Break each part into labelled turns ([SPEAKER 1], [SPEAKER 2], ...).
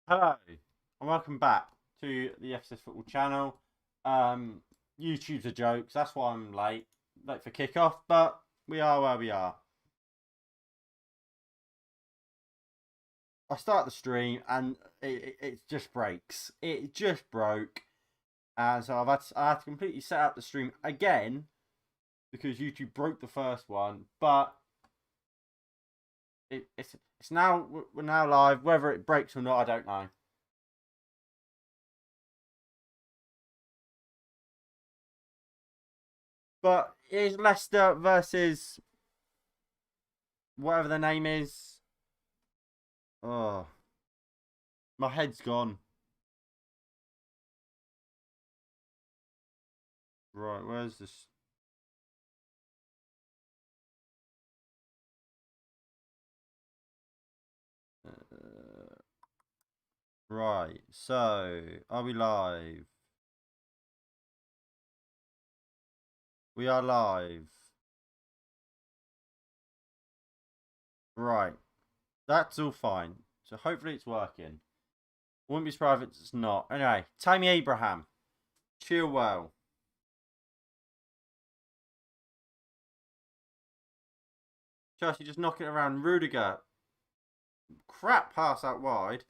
[SPEAKER 1] Hello, and welcome back to the FCS Football channel. YouTube's a joke, so that's why I'm late for kickoff, but we are where we are. I start the stream and it just breaks. It just broke, and so I had to completely set up the stream again because YouTube broke the first one. But it's now we're now live. Whether it breaks or not, I don't know. But it's Leicester versus whatever the name is. Oh, my head's gone. Right, where's this? Right, so are we live? We are live. Right, that's all fine. So hopefully it's working. Wouldn't be surprised if it's not. Anyway, Tammy Abraham, Chilwell. Chelsea just knocking it around. Rudiger. Crap pass out wide.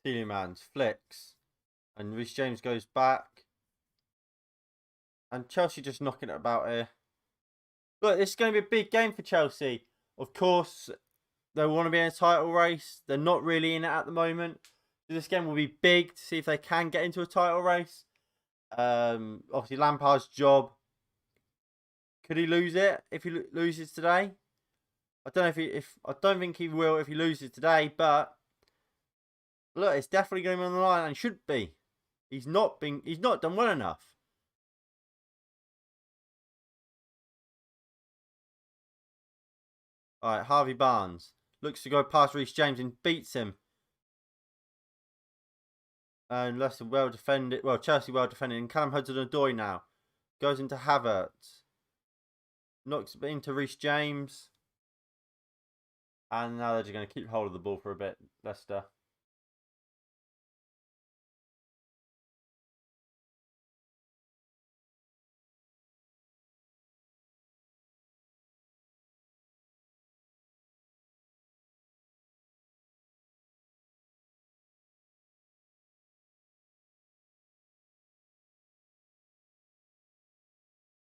[SPEAKER 1] Tielemans flicks. And Reece James goes back. And Chelsea just knocking it about here. Look, this is going to be a big game for Chelsea. Of course, they want to be in a title race. They're not really in it at the moment. This game will be big to see if they can get into a title race. Obviously, Lampard's job. Could he lose it if he loses today? I don't know if I don't think he will if he loses today. But look, it's definitely going to be on the line and should be. He's not done well enough. All right, Harvey Barnes looks to go past Reece James and beats him. And Leicester well defended. Well, Chelsea well defended. And Callum Hudson-Odoi now goes into Havertz. Knocks it into Reece James. And now they're just going to keep hold of the ball for a bit, Leicester.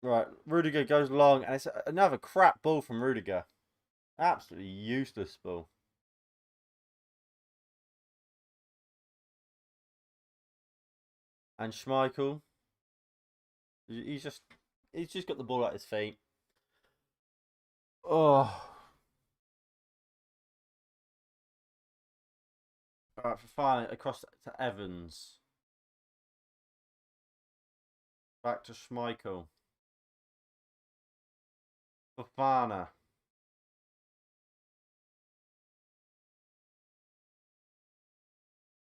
[SPEAKER 1] Right, Rudiger goes long, and it's another crap ball from Rudiger. Absolutely useless ball. And Schmeichel, he's just got the ball at his feet. Oh. Alright, for finally across to Evans. Back to Schmeichel. Fofana.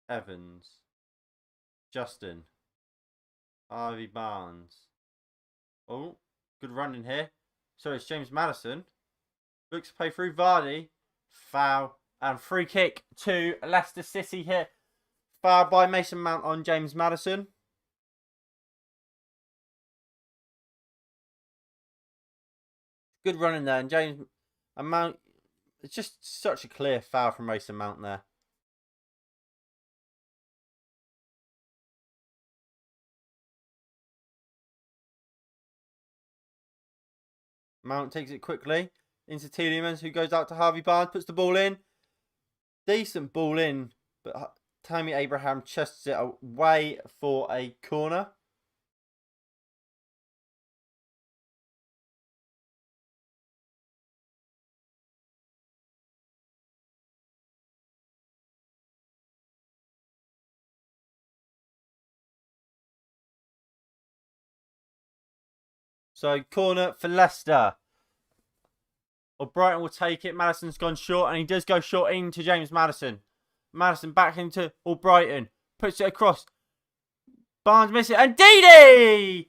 [SPEAKER 1] Evans. Justin. Harvey Barnes. Oh, good run in here. So it's James Maddison. Looks to play through Vardy. Foul. And free kick to Leicester City here. Foul by Mason Mount on James Maddison. Good running there. And James Mount. It's just such a clear foul from Mason Mount there. Mount takes it quickly into Tielemans, who goes out to Harvey Barnes, puts the ball in. Decent ball in, but Tammy Abraham chests it away for a corner. So corner for Leicester. Or Brighton will take it. Madison's gone short, and he does go short into James Madison. Madison back into Albrighton. Puts it across. Barnes misses it. And Didi!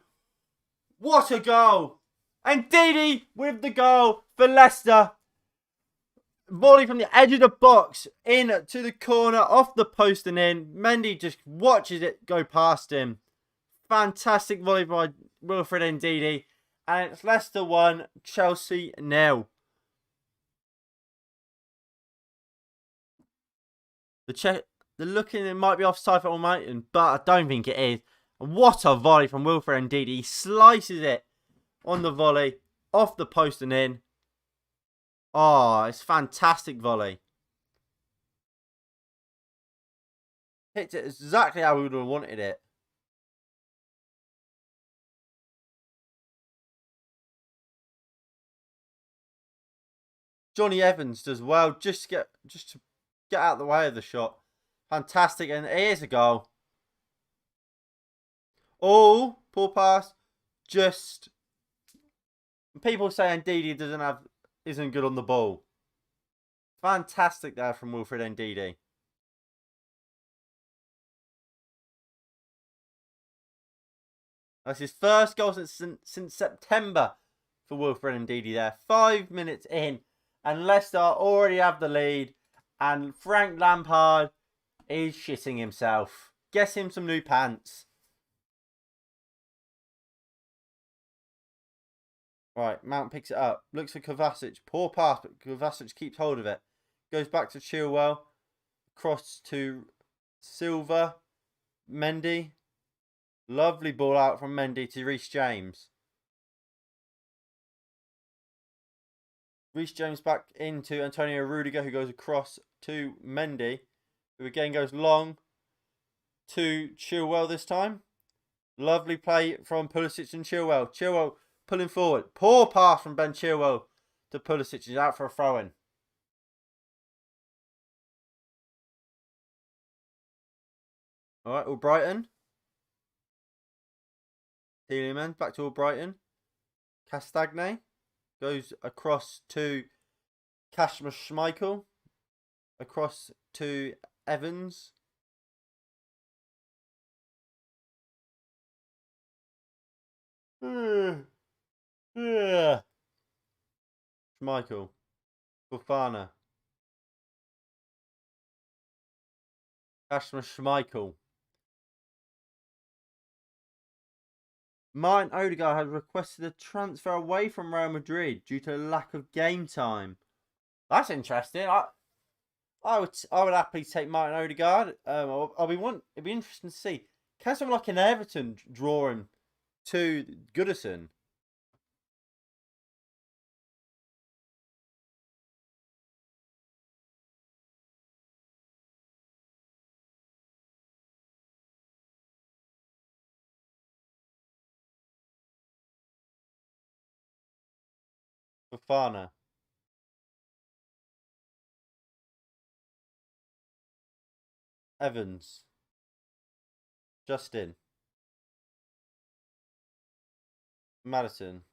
[SPEAKER 1] What a goal! And Didi with the goal for Leicester. Volley from the edge of the box in to the corner, off the post and in. Mendy just watches it go past him. Fantastic volley by Wilfred Ndidi. And it's Leicester 1, Chelsea 0. The looking, it might be offside for Almighty, but I don't think it is. And what a volley from Wilfred Ndidi. He slices it on the volley, off the post and in. Oh, it's fantastic volley. Hits it exactly how we would have wanted it. Johnny Evans does well just to get out of the way of the shot. Fantastic, and it is a goal. Oh, poor pass. Just people saying Ndidi isn't good on the ball. Fantastic there from Wilfred Ndidi. That's his first goal since September for Wilfred Ndidi there. 5 minutes in, and Leicester already have the lead. And Frank Lampard is shitting himself. Get him some new pants. Right, Mount picks it up. Looks for Kovacic. Poor pass, but Kovacic keeps hold of it. Goes back to Chilwell. Cross to Silva. Mendy. Lovely ball out from Mendy to Reece James. Reece James back into Antonio Rudiger, who goes across to Mendy, who again goes long to Chilwell this time. Lovely play from Pulisic and Chilwell. Chilwell pulling forward. Poor pass from Ben Chilwell to Pulisic. He's out for a throw-in. All right, Albrighton. Thielemann back to Albrighton. Castagne goes across to Kasper Schmeichel. Across to Evans. Schmeichel. Fofana. Kasper Schmeichel. Martin Odegaard has requested a transfer away from Real Madrid due to lack of game time. That's interesting. I would happily take Martin Odegaard. It'd be interesting to see. Can someone like an Everton draw him to Goodison? Fofana. Evans. Justin. Madison.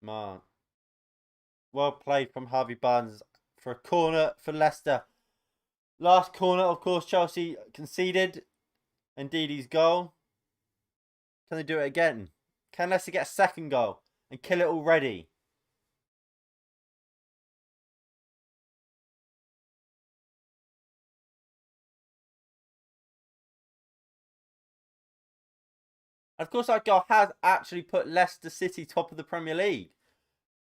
[SPEAKER 1] Man. Well played from Harvey Barnes for a corner for Leicester. Last corner, of course, Chelsea conceded. Ndidi's goal. Can they do it again? Can Leicester get a second goal and kill it already? Of course, that goal has actually put Leicester City top of the Premier League.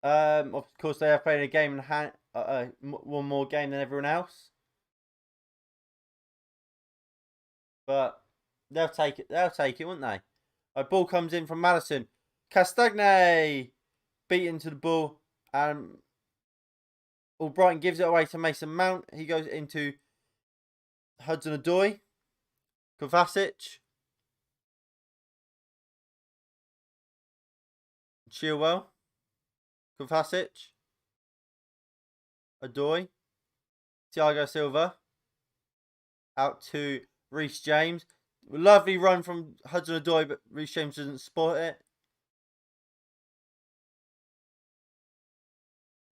[SPEAKER 1] Of course, they have played a game in hand, one more game than everyone else. But they'll take it. They'll take it, won't they? A ball comes in from Madison. Castagne beaten to the ball. Albrighton gives it away to Mason Mount. He goes into Hudson-Odoi. Kovacic. Chilwell. Kovacic. Odoi. Thiago Silva. Out to Reece James. Lovely run from Hudson-Odoi, but Reece James doesn't spot it.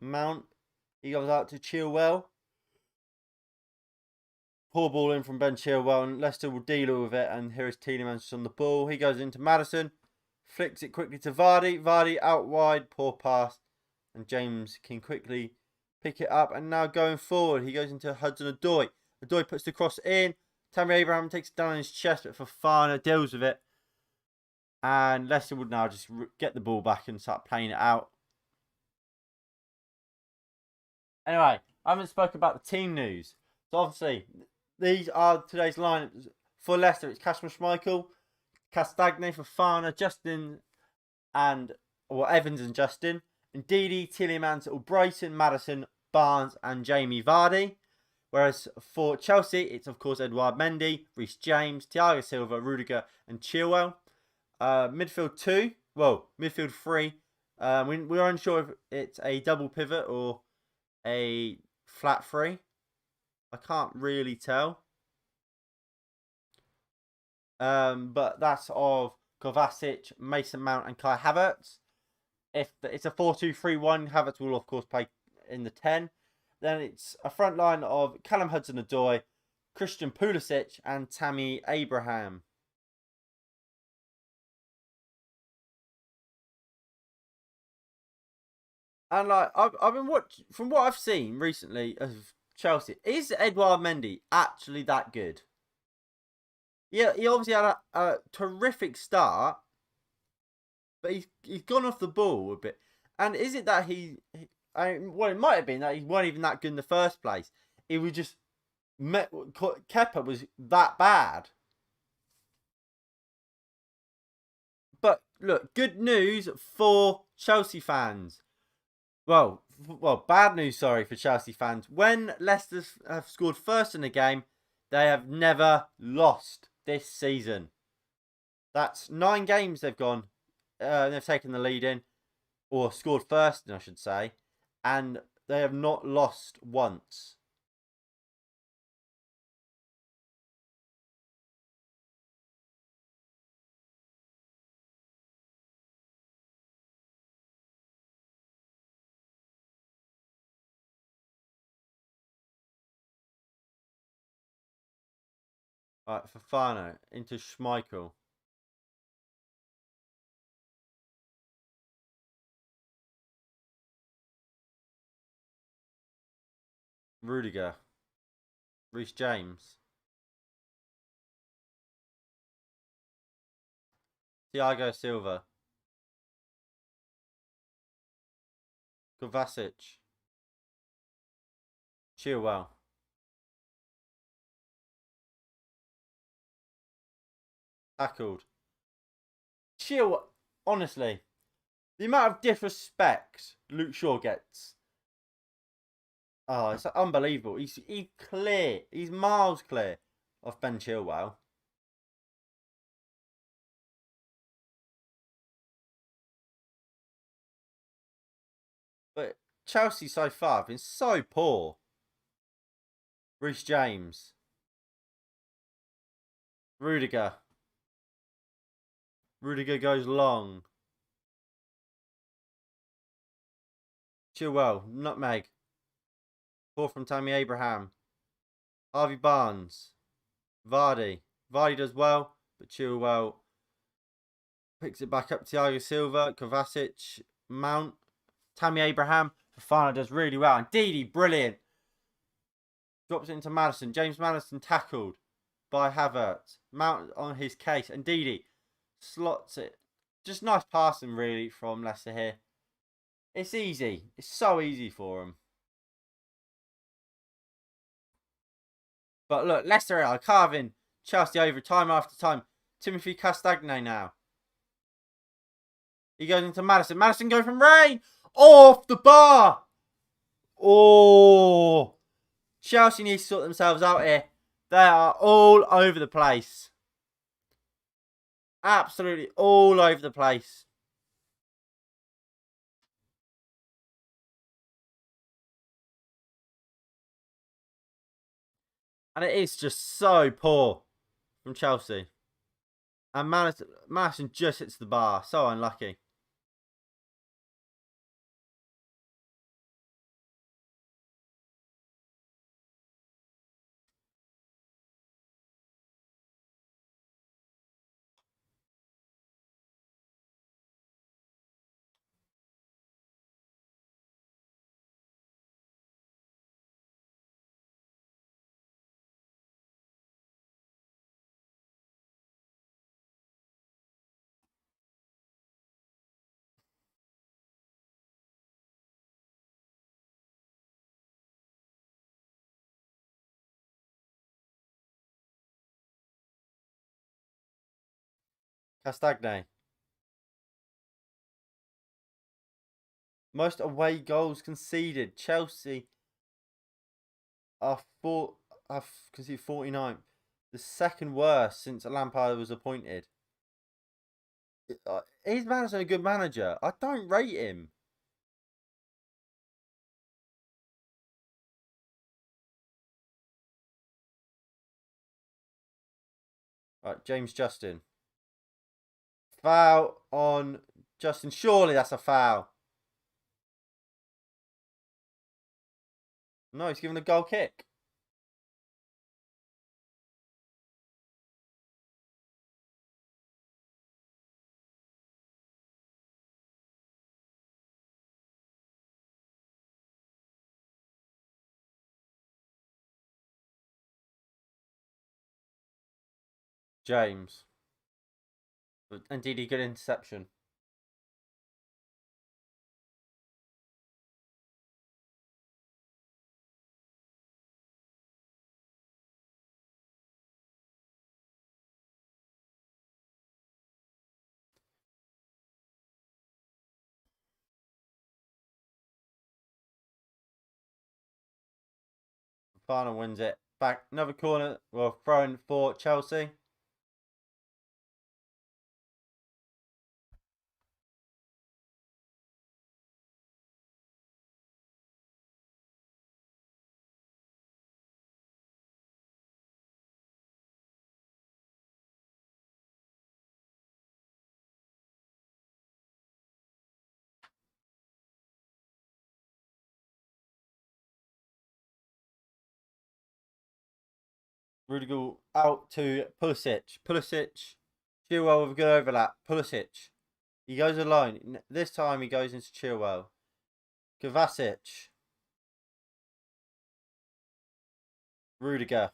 [SPEAKER 1] Mount. He goes out to Chilwell. Poor ball in from Ben Chilwell, and Leicester will deal with it. And here is Tielemans on the ball. He goes into Maddison. Flicks it quickly to Vardy. Vardy out wide. Poor pass. And James can quickly pick it up. And now going forward, he goes into Hudson-Odoi. Odoi puts the cross in. Tammy Abraham takes it down on his chest, but Fofana deals with it. And Leicester would now just get the ball back and start playing it out. Anyway, I haven't spoken about the team news. So obviously, these are today's lineups for Leicester. It's Kasper Schmeichel, Castagne, Fofana, Justin, Evans and Justin, Ndidi, Tielemans, Brighton, Maddison, Barnes, and Jamie Vardy. Whereas for Chelsea, it's of course Edouard Mendy, Reece James, Thiago Silva, Rudiger, and Chilwell. Midfield 3. We're unsure if it's a double pivot or a flat 3. I can't really tell. But that's of Kovacic, Mason Mount, and Kai Havertz. If it's a 4-2-3-1, Havertz will of course play in the 10. Then it's a front line of Callum Hudson-Odoi, Christian Pulisic, and Tammy Abraham. And like I've been watching, from what I've seen recently of Chelsea, is Edouard Mendy actually that good? Yeah, he obviously had a terrific start, but he's gone off the ball a bit. And is it that well, it might have been that he weren't even that good in the first place. It was just Kepa was that bad. But look, good news for Chelsea fans. Well, bad news, sorry, for Chelsea fans. When Leicester have scored first in the game, they have never lost this season. That's 9 games they've gone. They've taken the lead in, or scored first, I should say, and they have not lost once. Right, Fofana into Schmeichel. Rudiger. Reece James. Thiago Silva. Kovacic. Chilwell. Tackled. Honestly, the amount of disrespect Luke Shaw gets. Oh, it's unbelievable. He's clear. He's miles clear of Ben Chilwell. But Chelsea so far have been so poor. Reece James. Rudiger. Rudiger goes long. Chilwell. Nutmeg. Ball from Tammy Abraham. Harvey Barnes. Vardy. Vardy does well, but Chilwell picks it back up. Thiago Silva. Kovacic. Mount. Tammy Abraham. Fofana does really well. And Ndidi, brilliant. Drops it into Maddison. James Maddison tackled by Havertz. Mount on his case. And Ndidi slots it. Just nice passing, really, from Leicester here. It's easy. It's so easy for them. But look, Leicester are carving Chelsea over time after time. Timothy Castagne now. He goes into Maddison. Maddison going from Rain. Off the bar. Oh. Chelsea needs to sort themselves out here. They are all over the place. Absolutely all over the place. And it is just so poor from Chelsea. And Madison just hits the bar. So unlucky. Castagne. Most away goals conceded. Chelsea are have conceded 49. The second worst since Lampard was appointed. Is Madison a good manager? I don't rate him. Right, James Justin. Foul on Justin. Surely that's a foul. No, he's given a goal kick. James. Indeed, he good interception. Farner wins it. Back another corner. Well, thrown for Chelsea. Rudiger out to Pulisic. Pulisic. Chilwell with a good overlap. Pulisic. He goes alone. This time he goes into Chilwell. Kovacic. Rudiger.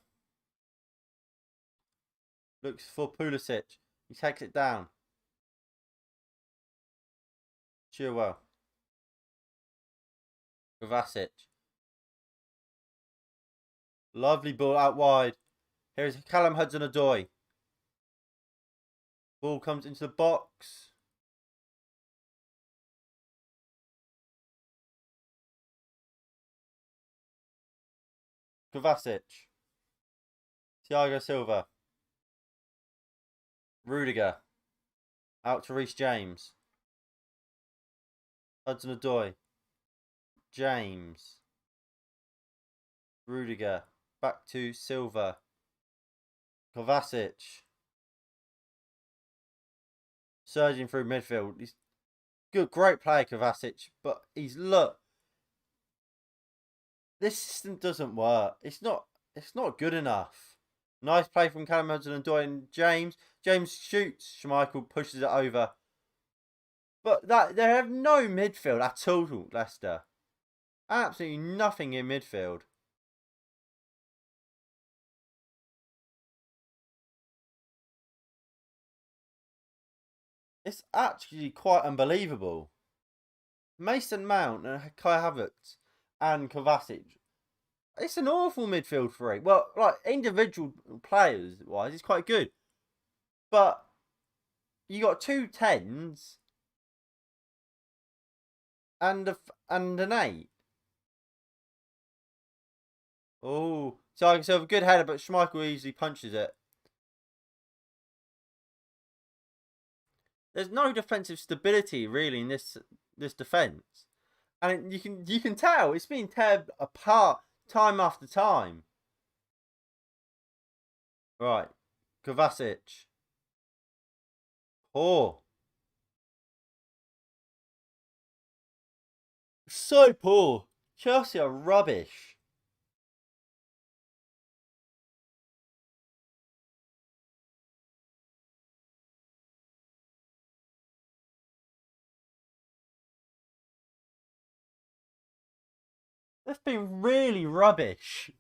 [SPEAKER 1] Looks for Pulisic. He takes it down. Chilwell. Kovacic. Lovely ball out wide. Here's Callum Hudson-Odoi. Ball comes into the box. Kovacic. Thiago Silva. Rudiger. Out to Reece James. Hudson-Odoi. James. Rudiger. Back to Silva. Kovacic. Surging through midfield. He's good, great player, Kovacic, but this system doesn't work. It's not good enough. Nice play from Callum Hudson-Odoi and James. James shoots. Schmeichel pushes it over. But they have no midfield at all, Leicester. Absolutely nothing in midfield. It's actually quite unbelievable. Mason Mount and Kai Havertz and Kovacic. It's an awful midfield three. Well, like individual players wise, it's quite good. But you got two tens and an 8. Oh, so I can have a good header, but Schmeichel easily punches it. There's no defensive stability really in this defense, and you can tell it's being torn apart time after time. Right, Kovacic. Poor. So poor. Chelsea are rubbish. They've been really rubbish.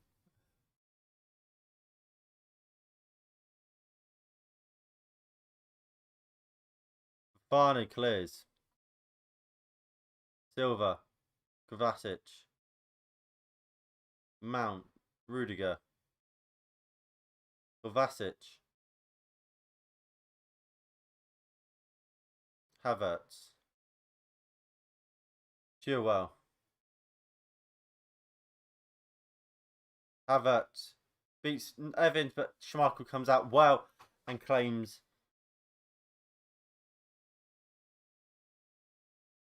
[SPEAKER 1] Barney clears. Silva. Kovacic. Mount. Rudiger. Kovacic. Havertz. Chilwell. Havertz beats Evans, but Schmeichel comes out well and claims.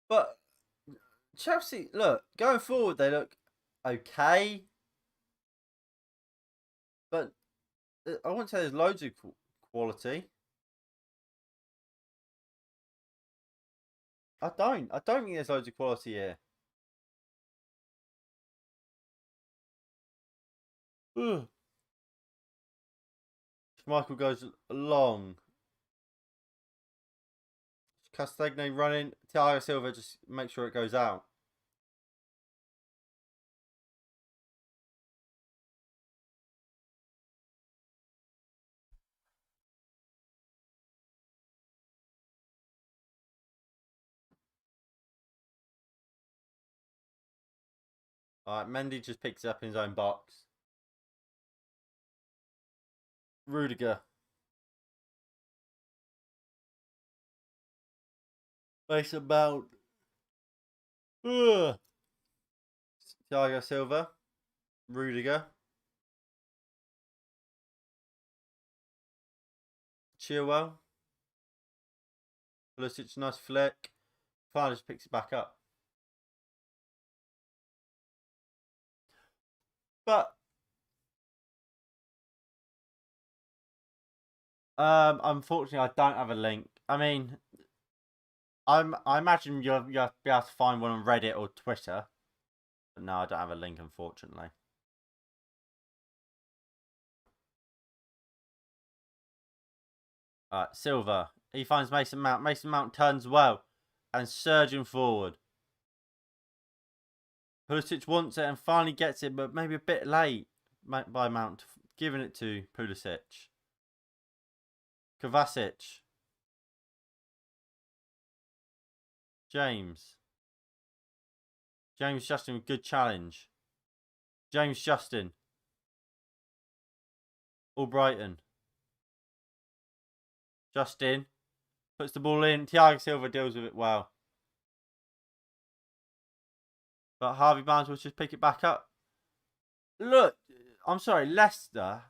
[SPEAKER 1] But Chelsea, look, going forward, they look okay. But I wouldn't say there's loads of quality. I don't think there's loads of quality here. Ugh. Schmeichel goes long. Castagne running. Thiago Silva just make sure it goes out. Alright, Mendy just picks it up in his own box. Rudiger. Mason Mount. Ugh. Thiago Silva. Rudiger. Chilwell. Pulisic, nice flick. Fine, just picks it back up. But unfortunately, I don't have a link. I mean, I imagine you'll be able to find one on Reddit or Twitter. But no, I don't have a link, unfortunately. Alright, Silva. He finds Mason Mount. Mason Mount turns well and surging forward. Pulisic wants it and finally gets it, but maybe a bit late by Mount, giving it to Pulisic. Kovacic. James Justin with good challenge. James Justin. Albrighton. Justin puts the ball in. Thiago Silva deals with it well. But Harvey Barnes will just pick it back up. Look, I'm sorry, Leicester.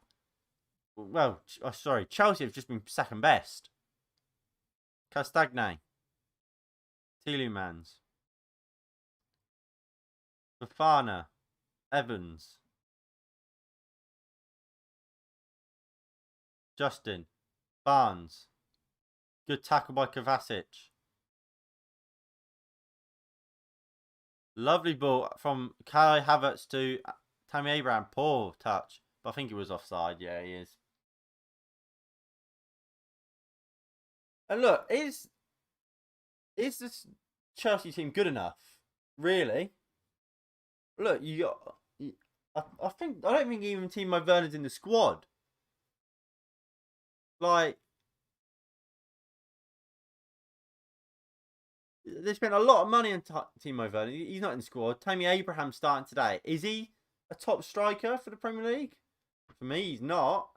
[SPEAKER 1] Well, sorry, Chelsea have just been second best. Castagne. Tielemans. Fofana. Evans. Justin. Barnes. Good tackle by Kovacic. Lovely ball from Kai Havertz to Tammy Abraham. Poor touch. But I think he was offside. Yeah, he is. And look, is this Chelsea team good enough? Really? Look, I don't think even Timo Werner's in the squad. Like, they spent a lot of money on Timo Werner. He's not in the squad. Tammy Abraham starting today. Is he a top striker for the Premier League? For me, he's not.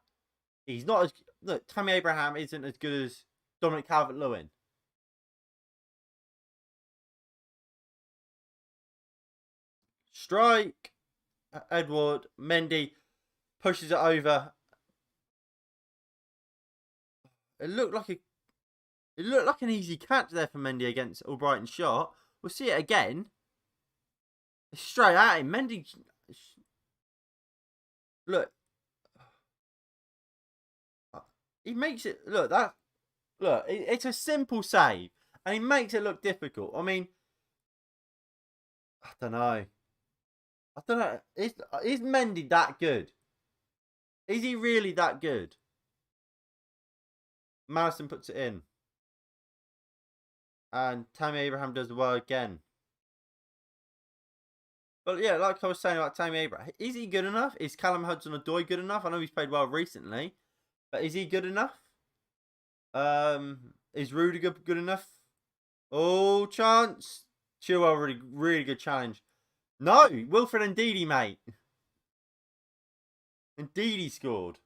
[SPEAKER 1] He's not as... Look, Tammy Abraham isn't as good as Dominic Calvert-Lewin. Strike. Edward Mendy pushes it over. It looked like an easy catch there for Mendy against Albrighton's shot. We'll see it again. Straight at him. Mendy. Look. He makes it. Look, that. Look, it's a simple save, and he makes it look difficult. I mean, I don't know. I don't know. Is Mendy that good? Is he really that good? Madison puts it in. And Tammy Abraham does well again. But yeah, like I was saying about Tammy Abraham, is he good enough? Is Callum Hudson-Odoi good enough? I know he's played well recently, but is he good enough? Is Rudiger good enough? Oh, chance. Chilwell, really, really good challenge. No, Wilfred Ndidi, mate. Ndidi scored.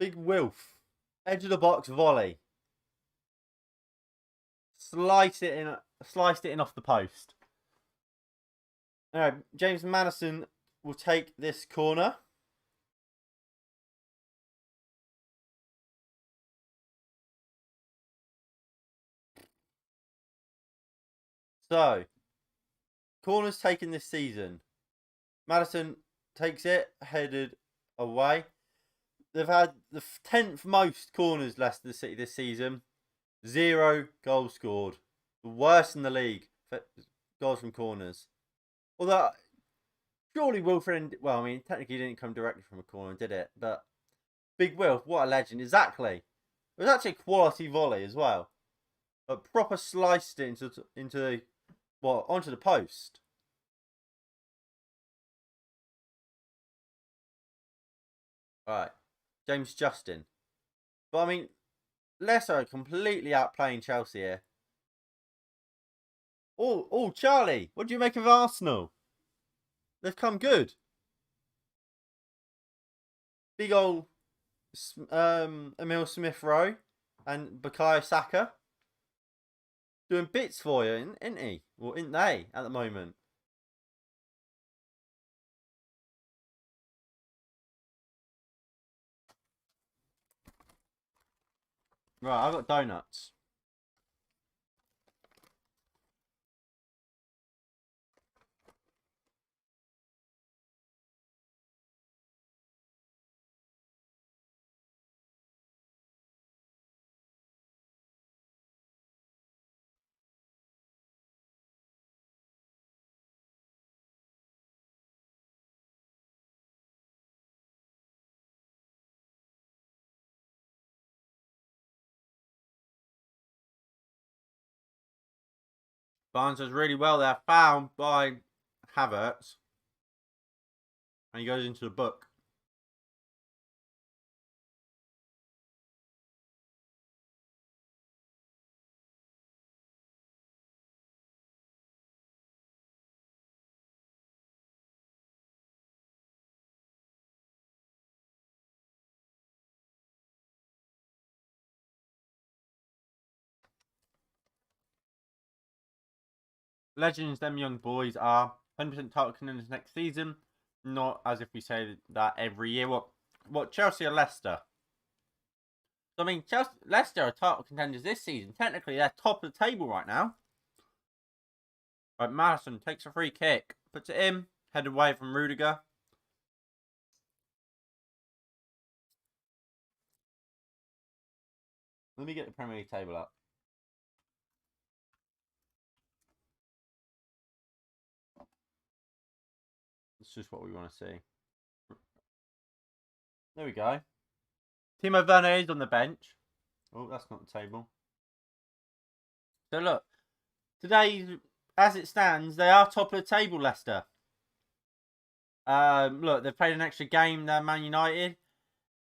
[SPEAKER 1] Big Wilf. Edge of the box volley. Sliced it in off the post. Alright, James Madison will take this corner. So, corners taken this season. Madison takes it, headed away. They've had the 10th most corners Leicester City this season. 0 goals scored. The worst in the league for goals from corners. Although, surely Wilfred, well, I mean, technically he didn't come directly from a corner, did it? But Big Wilf, what a legend. Exactly. It was actually a quality volley as well. A proper sliced it onto the post. Alright. James Justin. But I mean, Leicester are completely outplaying Chelsea here. Oh, Charlie, what do you make of Arsenal? They've come good. Big old Emil Smith Rowe and Bukayo Saka doing bits for you, isn't he? Well, isn't they at the moment? Right, I've got donuts. Barnes does really well there, found by Havertz. And he goes into the book. Legends, them young boys are 100% title contenders next season. Not as if we say that every year. What Chelsea or Leicester? So, I mean, Leicester are title contenders this season. Technically, they're top of the table right now. Right, Madison takes a free kick, puts it in, headed away from Rudiger. Let me get the Premier League table up. It's just what we want to see. There we go. Timo Werner is on the bench. Oh, that's not the table. So look, today, as it stands, they are top of the table, Leicester. Look, they've played an extra game than Man United.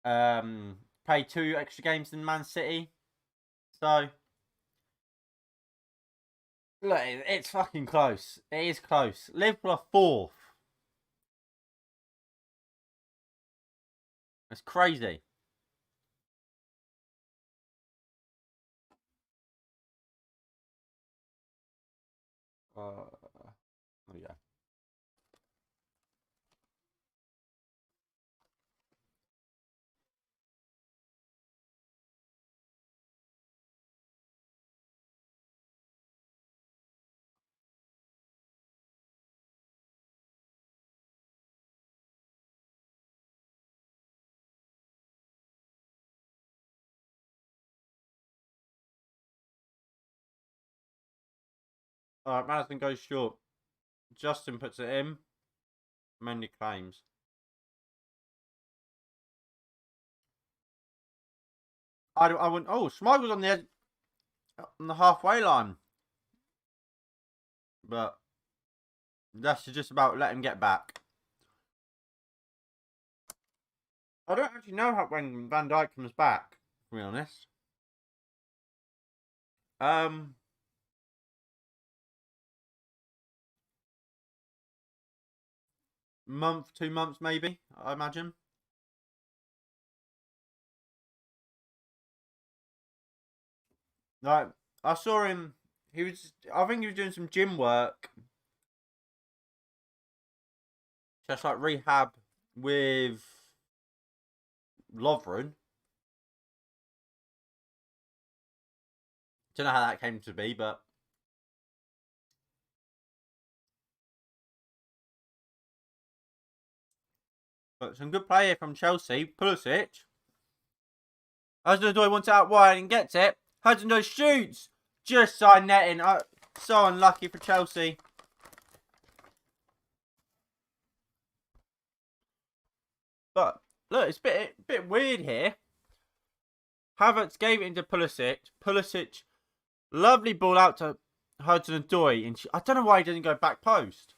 [SPEAKER 1] Played 2 extra games than Man City. So, look, it's fucking close. It is close. Liverpool are 4th. It's crazy. There we go. Alright, Madison goes short. Justin puts it in. Mendy claims. I went. Oh, Schmeichel's on the edge, on the halfway line, but Leicester just about let him get back. I don't actually know when Van Dijk comes back. To be honest, month, 2 months maybe. I imagine. Like I saw him. He was. I think he was doing some gym work, just like rehab with Lovren. Don't know how that came to be, but some good play here from Chelsea. Pulisic. Hudson-Odoi wants it out wide and gets it. Hudson-Odoi shoots. Just side netting. So unlucky for Chelsea. But look, it's a bit weird here. Havertz gave it into Pulisic. Pulisic, lovely ball out to Hudson-Odoi. And I don't know why he doesn't go back post.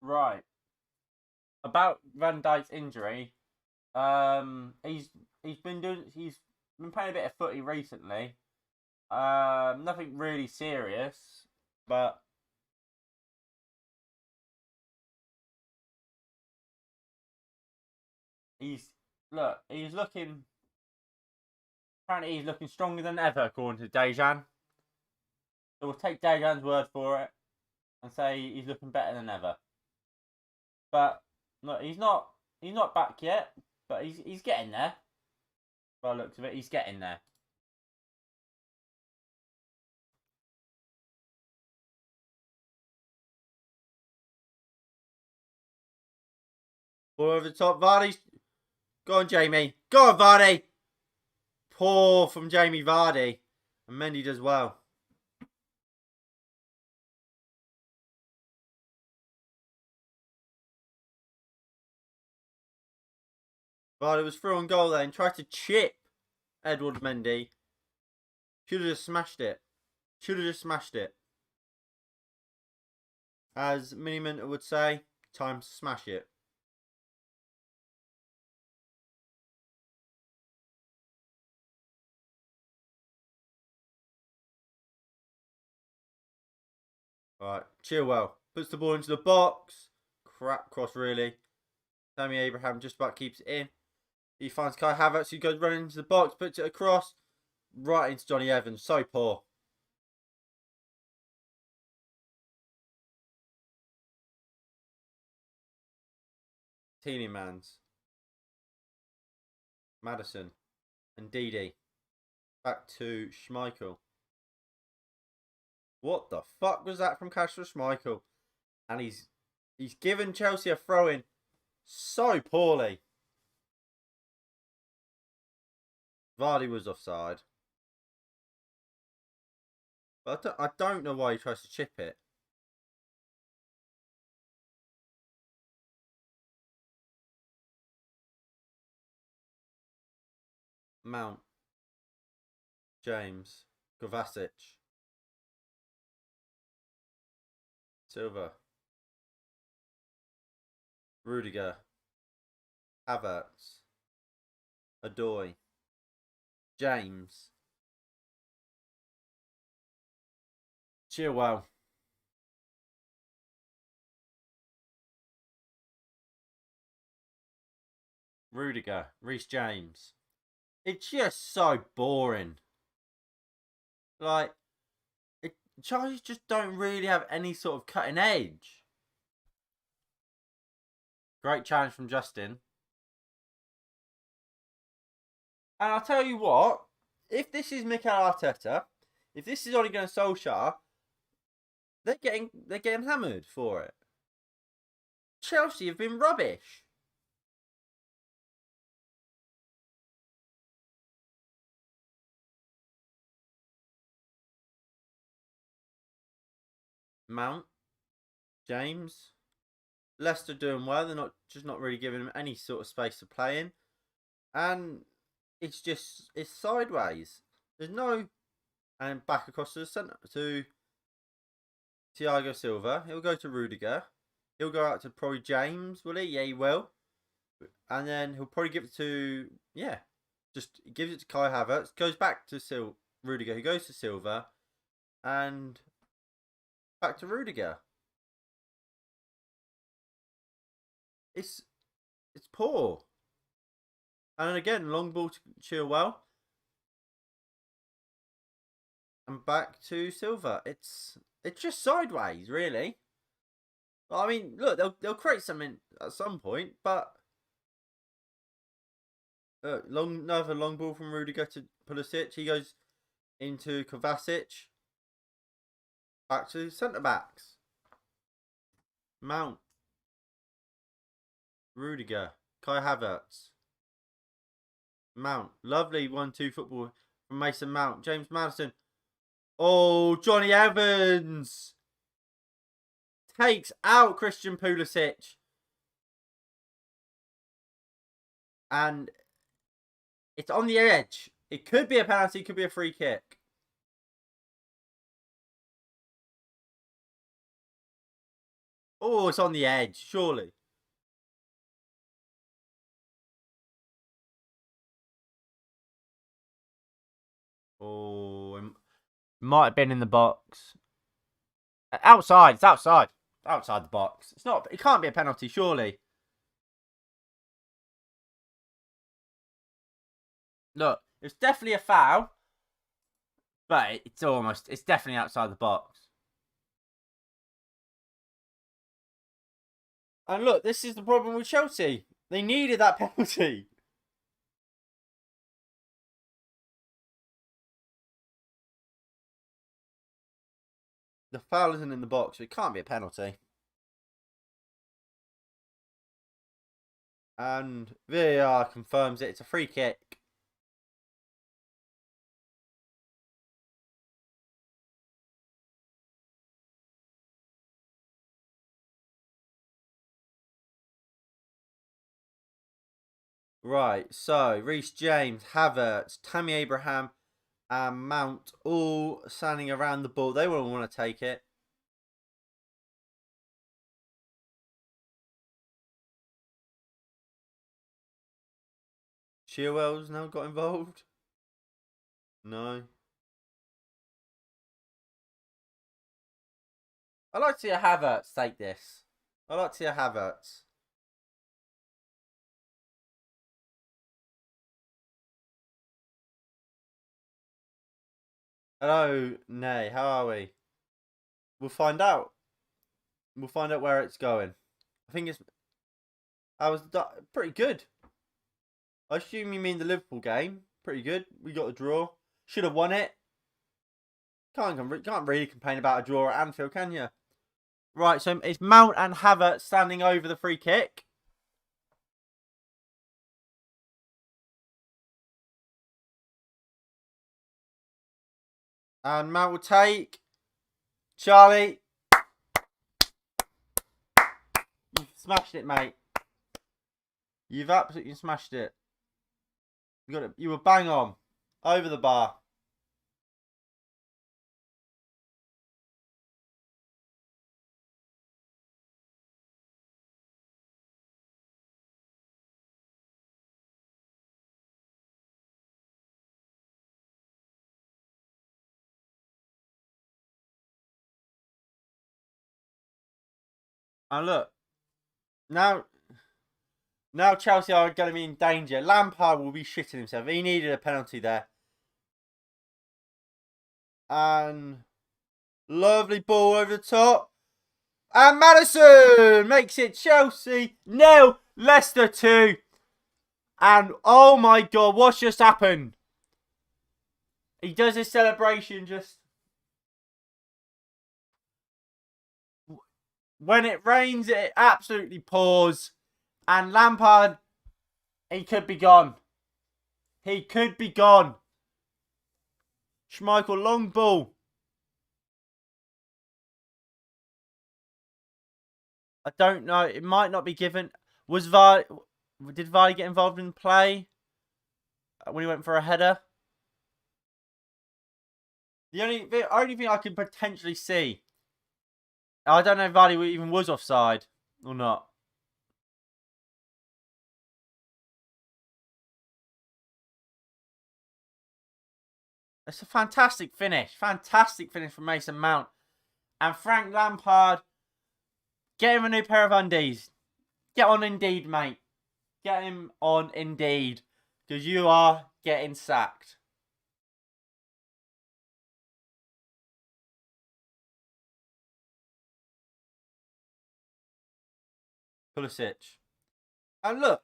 [SPEAKER 1] Right. About Van Dijk's injury. He's been playing a bit of footy recently. Nothing really serious, but he's looking. Apparently, he's looking stronger than ever, according to Dejan. So we'll take Dejan's word for it and say he's looking better than ever. But look, he's not back yet, but he's getting there. By the looks of it, he's getting there. Ball over the top, Vardy. Go on, Jamie. Go on, Vardy. Poor from Jamie Vardy. And Mendy does well. Vardy was through on goal there and tried to chip Edward Mendy. Should have just smashed it. As Miniman would say, time to smash it. Right, Chilwell puts the ball into the box. Crap cross, really. Tammy Abraham just about keeps it in. He finds Kai Havertz, who goes running into the box, puts it across. Right into Johnny Evans. So poor. Tielemans. Madison. And Didi. Back to Schmeichel. What the fuck was that from Kasper Schmeichel? And he's given Chelsea a throw-in so poorly. Vardy was offside. But I don't know why he tries to chip it. Mount. James. Kovacic. Silva. Rudiger. Havertz. Odoi. James. Chilwell. Rudiger. Reece James. It's just so boring. Like, Chargers just don't really have any sort of cutting edge. Great challenge from Justin. And I'll tell you what, if this is Mikel Arteta, if this is Ole Gunnar Solskjaer, they're getting hammered for it. Chelsea have been rubbish. Mount, James, Leicester doing well. They're not really giving them any sort of space to play in, and it's sideways. There's no and back across to the centre to Thiago Silva. He'll go to Rudiger. He'll go out to probably James, will he? Yeah, he will. And then he'll probably give it to just gives it to Kai Havertz. Goes back to Rudiger. He goes to Silva, and back to Rudiger. It's poor. And again, long ball to Chilwell. And back to Silva. It's just sideways, really. I mean, look, they'll create something at some point, but another long ball from Rudiger to Pulisic. He goes into Kovacic. Back to centre backs. Mount, Rudiger, Kai Havertz, Mount. Lovely 1-2 football from Mason Mount. James Maddison. Oh, Johnny Evans takes out Christian Pulisic. And it's on the edge. It could be a penalty, it could be a free kick. Oh, it's on the edge, surely. Oh, it might have been in the box. Outside, it's outside. Outside the box. It's not. It can't be a penalty, surely. Look, it's definitely a foul, but it's definitely outside the box. And look, this is the problem with Chelsea. They needed that penalty. The foul isn't in the box. It can't be a penalty. And VAR confirms it. It's a free kick. Right, so Reece James, Havertz, Tammy Abraham, and Mount all standing around the ball. They all want to take it. Chilwell's now got involved. No. I'd like to see a Havertz take this. I'd like to see a Havertz. Hello, Nay. How are we? We'll find out. We'll find out where it's going. I think I was pretty good. I assume you mean the Liverpool game. Pretty good. We got a draw. Should have won it. Can't really complain about a draw at Anfield, can you? Right, so it's Mount and Havertz standing over the free kick. And Mount will take. Charlie. You've smashed it, mate. You've absolutely smashed it. You got it. You were bang on. Over the bar. And look. Now Now Chelsea are going to be in danger. Lampard will be shitting himself. He needed a penalty there. And lovely ball over the top. And Maddison makes it Chelsea 0, Leicester 2. And oh my God, what's just happened? He does his celebration just... When it rains, it absolutely pours. And Lampard, he could be gone. He could be gone. Schmeichel, long ball. I don't know. It might not be given. Did Vardy get involved in play when he went for a header? The only thing I can potentially see. I don't know if Vardy even was offside or not. It's a fantastic finish. Fantastic finish from Mason Mount. And Frank Lampard, get him a new pair of undies. Get on Indeed, mate. Get him on Indeed. Because you are getting sacked. Pulisic. And look,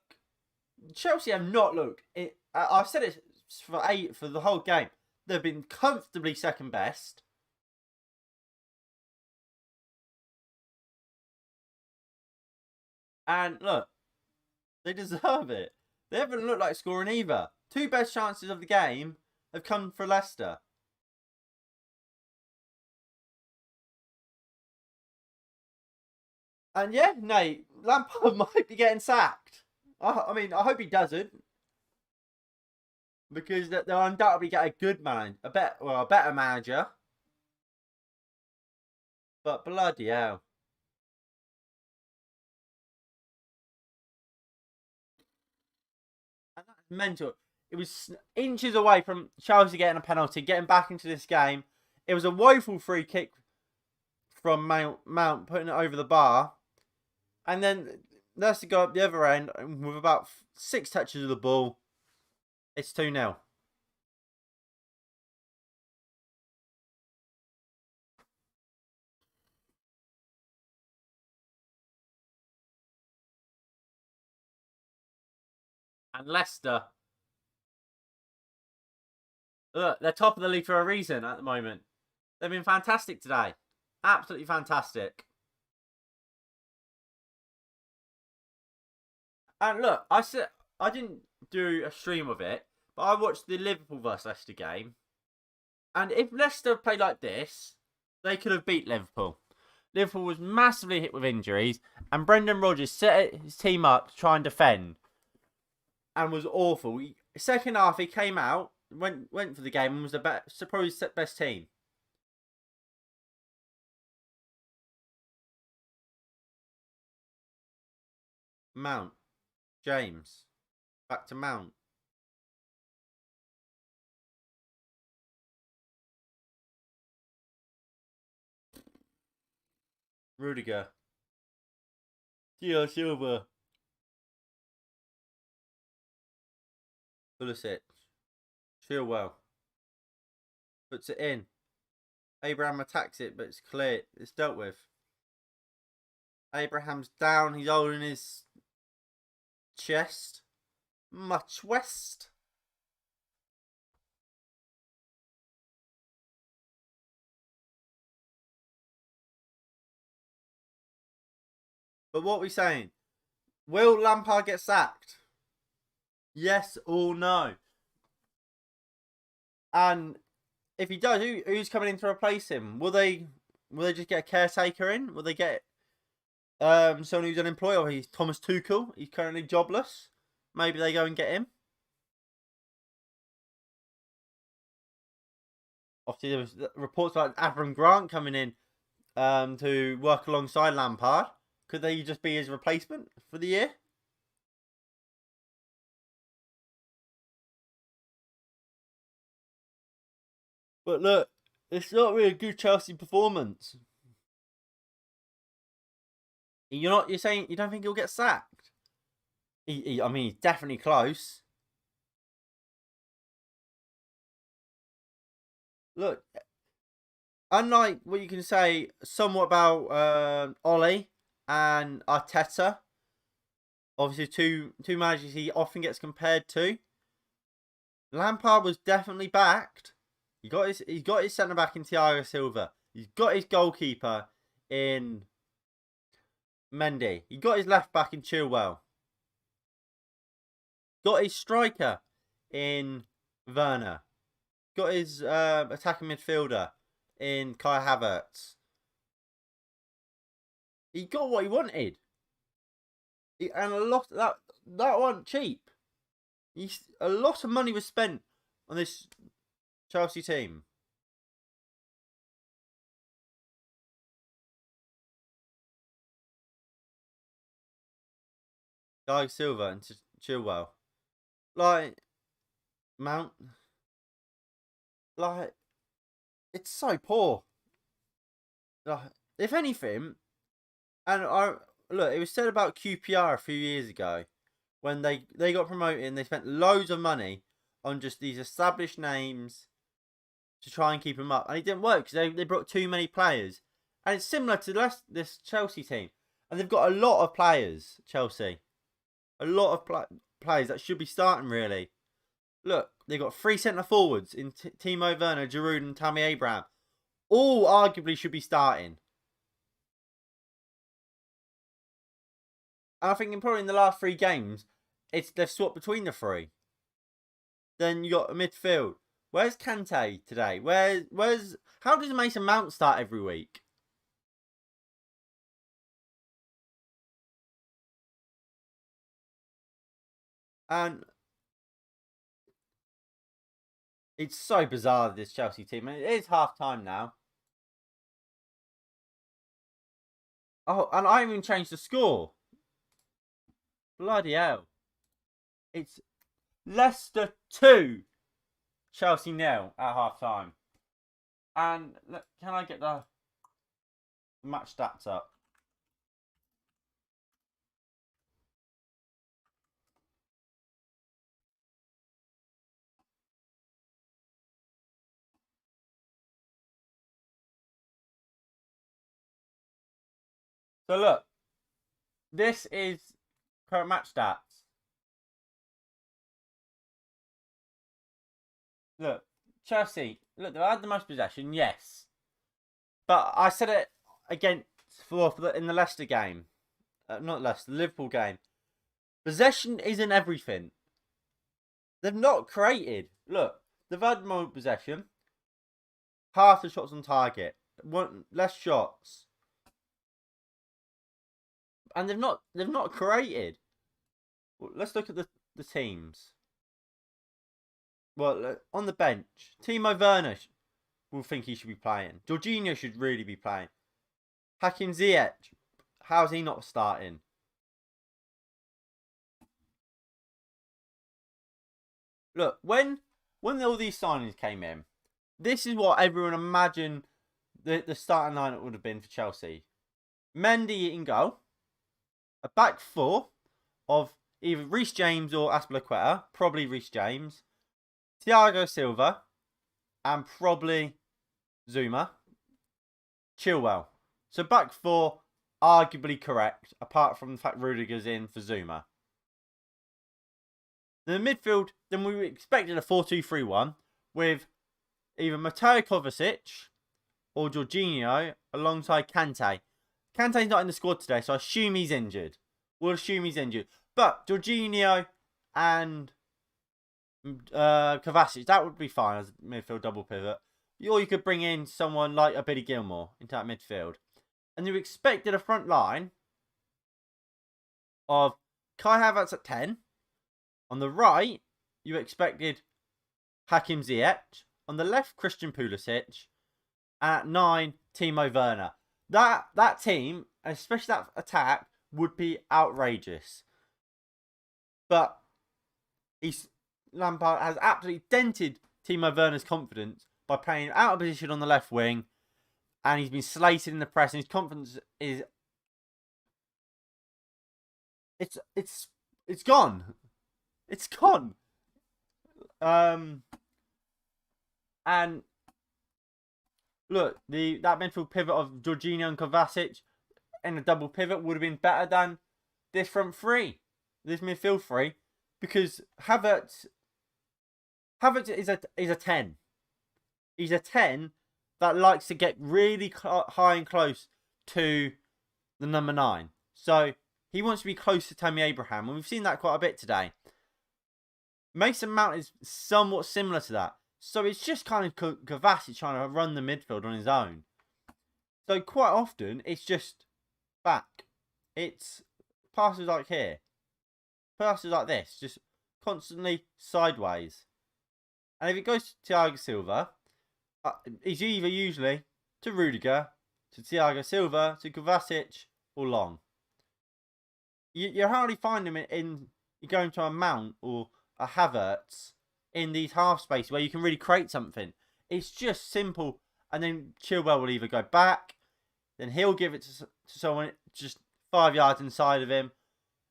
[SPEAKER 1] Chelsea have not looked. I've said it for the whole game. They've been comfortably second best. And look, they deserve it. They haven't looked like scoring either. Two best chances of the game have come for Leicester. And yeah, no, Lampard might be getting sacked. I mean, I hope he doesn't. Because they'll undoubtedly get a good man, a better manager. But bloody hell. And that's mental. It was inches away from Chelsea getting a penalty, getting back into this game. It was a woeful free kick from Mount putting it over the bar. And then Leicester go up the other end with about 6 touches of the ball. It's 2-0. And Leicester, look, they're top of the league for a reason at the moment. They've been fantastic today. Absolutely fantastic. And look, I didn't do a stream of it, but I watched the Liverpool vs Leicester game. And if Leicester played like this, they could have beat Liverpool. Liverpool was massively hit with injuries, and Brendan Rodgers set his team up to try and defend, and was awful. Second half, he came out, went for the game, and was probably the best team. Mount, James, back to Mount. Rudiger. Theo Silva. Pulisic. Chilwell. Puts it in. Abraham attacks it, but it's clear. It's dealt with. Abraham's down. He's holding his chest. Much west. But what are we saying? Will Lampard get sacked? Yes or no? And if he does, who's coming in to replace him? Will they just get a caretaker in? Will they get someone who's unemployed? Or he's Thomas Tuchel? He's currently jobless. Maybe they go and get him. Obviously, there was reports about Avram Grant coming in to work alongside Lampard. Could they just be his replacement for the year? But look, it's not really a good Chelsea performance. You're saying you don't think he'll get sacked? I mean, he's definitely close. Look, unlike what you can say somewhat about Ollie and Arteta, obviously two managers he often gets compared to. Lampard was definitely backed. He's got his centre back in Thiago Silva. He's got his goalkeeper in Mendy. He got his left back in Chilwell. Got his striker in Werner. Got his attacking midfielder in Kai Havertz. He got what he wanted, and a lot that wasn't cheap. A lot of money was spent on this Chelsea team. Thiago Silva and Chilwell, like Mount, like it's so poor. Like, if anything, and I look, it was said about QPR a few years ago when they got promoted and they spent loads of money on just these established names to try and keep them up, and it didn't work because they brought too many players. And it's similar to this Chelsea team, and they've got a lot of players. Chelsea, a lot of players that should be starting really. Look, they've got 3 centre forwards in Timo Werner, Giroud, and Tammy Abraham. All arguably should be starting. And I think probably in the last 3 games, they've swapped between the 3. Then you got a midfield. Where's Kante today? Where's how does Mason Mount start every week? And it's so bizarre, this Chelsea team. And it is half time now. Oh, and I even changed the score. Bloody hell. It's Leicester 2, Chelsea 0 at half time. And can I get the match stats up? So look, this is current match stats. Look, Chelsea. Look, they had the most possession, yes, but I said it against in the Leicester game, not Leicester, the Liverpool game. Possession isn't everything. They've not created. Look, they've had more possession, half the shots on target, less shots, and they've not created. Let's look at the teams. Well, on the bench, Timo Werner will think he should be playing. Jorginho should really be playing. Hakim Ziyech, how's he not starting? Look, when all these signings came in, this is what everyone imagined the starting lineup would have been for Chelsea. Mendy in goal, a back 4 of either Reece James or Azpilicueta, probably Reece James, Thiago Silva, and probably Zuma, Chilwell. So back 4, arguably correct, apart from the fact Rudiger's in for Zuma. In the midfield, then we expected a 4-2-3-1 with either Mateo Kovacic or Jorginho alongside Kante. Kante's not in the squad today, so I assume he's injured. We'll assume he's injured. But Jorginho and Kovacic, that would be fine as midfield double pivot. Or you could bring in someone like a Billy Gilmore into that midfield. And you expected a front line of Kai Havertz at 10. On the right, you expected Hakim Ziyech. On the left, Christian Pulisic. And at 9, Timo Werner. That team, especially that attack, would be outrageous. But Lampard has absolutely dented Timo Werner's confidence by playing out of position on the left wing, and he's been slated in the press, and his confidence is it's it's gone. It's gone. And look, that midfield pivot of Jorginho and Kovacic in a double pivot would have been better than this front three, this midfield three, because Havertz is a 10. He's a 10 that likes to get really high and close to the number 9. So he wants to be close to Tammy Abraham, and we've seen that quite a bit today. Mason Mount is somewhat similar to that. So it's just kind of Kovacic trying to run the midfield on his own. So quite often, it's just back. It's passes like here. Passes like this. Just constantly sideways. And if it goes to Thiago Silva, it's either usually to Rudiger, to Thiago Silva, to Kovacic, or long. You hardly find him in you're going to a Mount or a Havertz in these half space where you can really create something. It's just simple, and then Chilwell will either go back, then he'll give it to someone just 5 yards inside of him,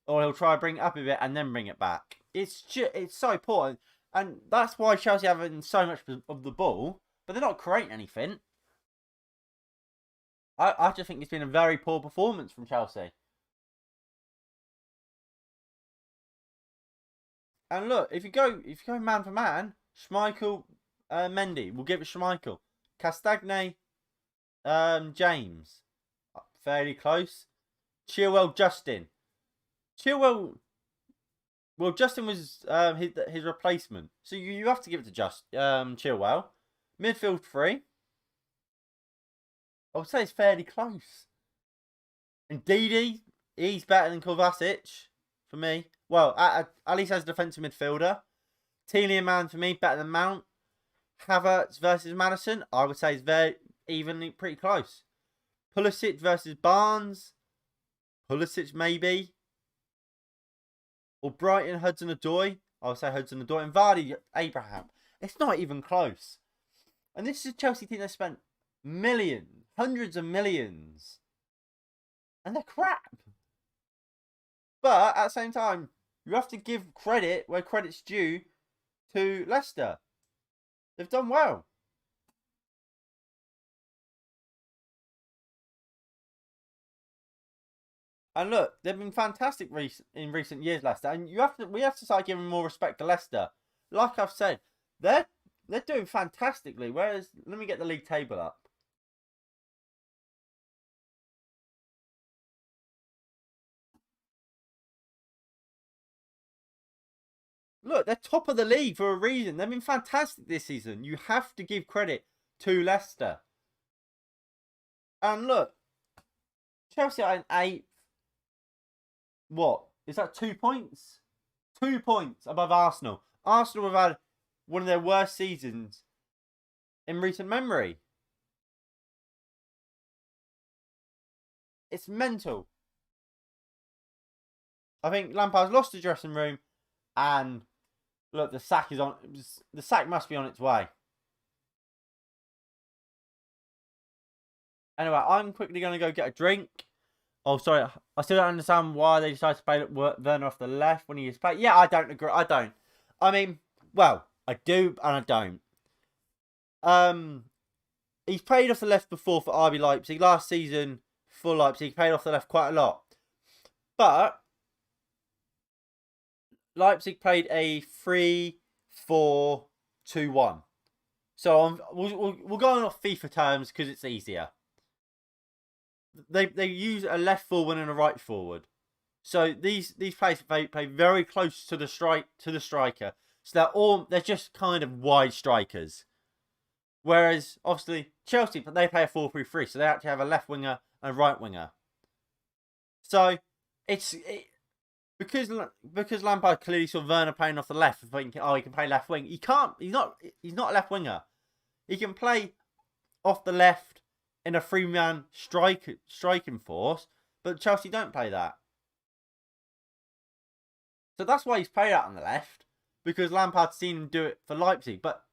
[SPEAKER 1] or he'll try to bring it up a bit and then bring it back. It's so important, and that's why Chelsea are having so much of the ball, but they're not creating anything. I just think it's been a very poor performance from Chelsea. And look, if you go man for man, Schmeichel, Mendy, we'll give it Schmeichel. Castagne, James, fairly close. Chilwell, Justin. Chilwell, well, Justin was his replacement, so you have to give it to Chilwell. Midfield 3. I would say it's fairly close. And Didi, he's better than Kovacic for me. Well, at least as a defensive midfielder. Tielemans for me, better than Mount. Havertz versus Maddison, I would say is very evenly, pretty close. Pulisic versus Barnes. Pulisic maybe. Or Brighton, Hudson-Odoi. I would say Hudson-Odoi. And Vardy, Abraham. It's not even close. And this is a Chelsea team that spent millions, hundreds of millions. And they're crap. But at the same time, you have to give credit where credit's due to Leicester. They've done well. And look, they've been fantastic in recent years, Leicester. And we have to start giving more respect to Leicester. Like I've said, they're doing fantastically. Whereas, let me get the league table up. Look, they're top of the league for a reason. They've been fantastic this season. You have to give credit to Leicester. And look, Chelsea are in 8th. What? Is that 2 points? 2 points above Arsenal. Arsenal have had one of their worst seasons in recent memory. It's mental. I think Lampard's lost the dressing room, and look, the sack is on. The sack must be on its way. Anyway, I'm quickly going to go get a drink. Oh, sorry. I still don't understand why they decided to play Werner off the left when he is playing. Yeah, I don't agree. I don't. I mean, well, I do and I don't. He's played off the left before for RB Leipzig. Last season for Leipzig, he played off the left quite a lot. But Leipzig played a 3-4-2-1. So we'll go on off FIFA terms because it's easier. They use a left forward and a right forward. So these players play very close to the striker. So they're just kind of wide strikers. Whereas obviously Chelsea, they play a 4-3-3, so they actually have a left winger and a right winger. So because Lampard clearly saw Werner playing off the left, thinking, oh, he can play left wing. He can't. He's not a left winger. He can play off the left in a 3-man striking force, but Chelsea don't play that. So that's why he's played out on the left, because Lampard's seen him do it for Leipzig. But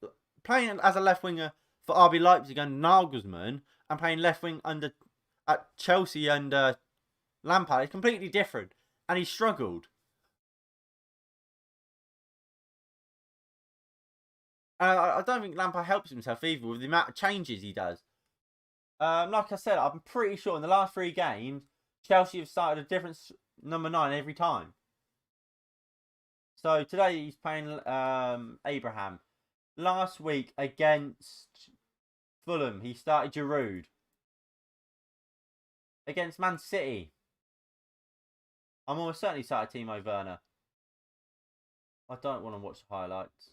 [SPEAKER 1] playing as a left winger for RB Leipzig under Nagelsmann and playing left wing at Chelsea under Lampard is completely different, and he struggled. I don't think Lampard helps himself either with the amount of changes he does. Like I said, I'm pretty sure in the last 3 games, Chelsea have started a different number 9 every time. So today he's playing Abraham. Last week against Fulham, he started Giroud. Against Man City, I'm almost certainly started Timo Werner. I don't want to watch the highlights.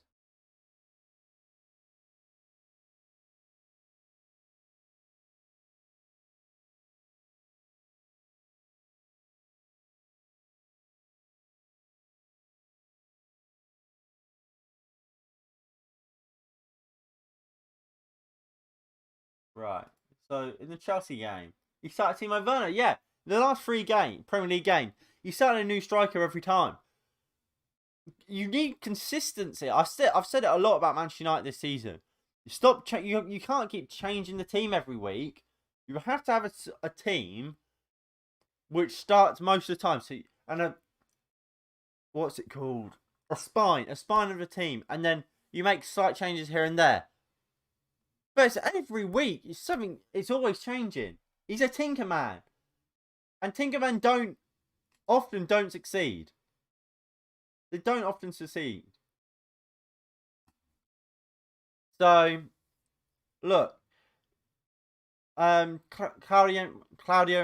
[SPEAKER 1] Right. So in the Chelsea game, he started Timo Werner. Yeah, the last 3 Premier League game, you started a new striker every time. You need consistency. I've said it a lot about Manchester United this season. You can't keep changing the team every week. You have to have a team which starts most of the time. So what's it called? A spine of a team, and then you make slight changes here and there. But it's every week. It's something. It's always changing. He's a tinker man, and tinker men often don't succeed. They don't often succeed. So look, Claudio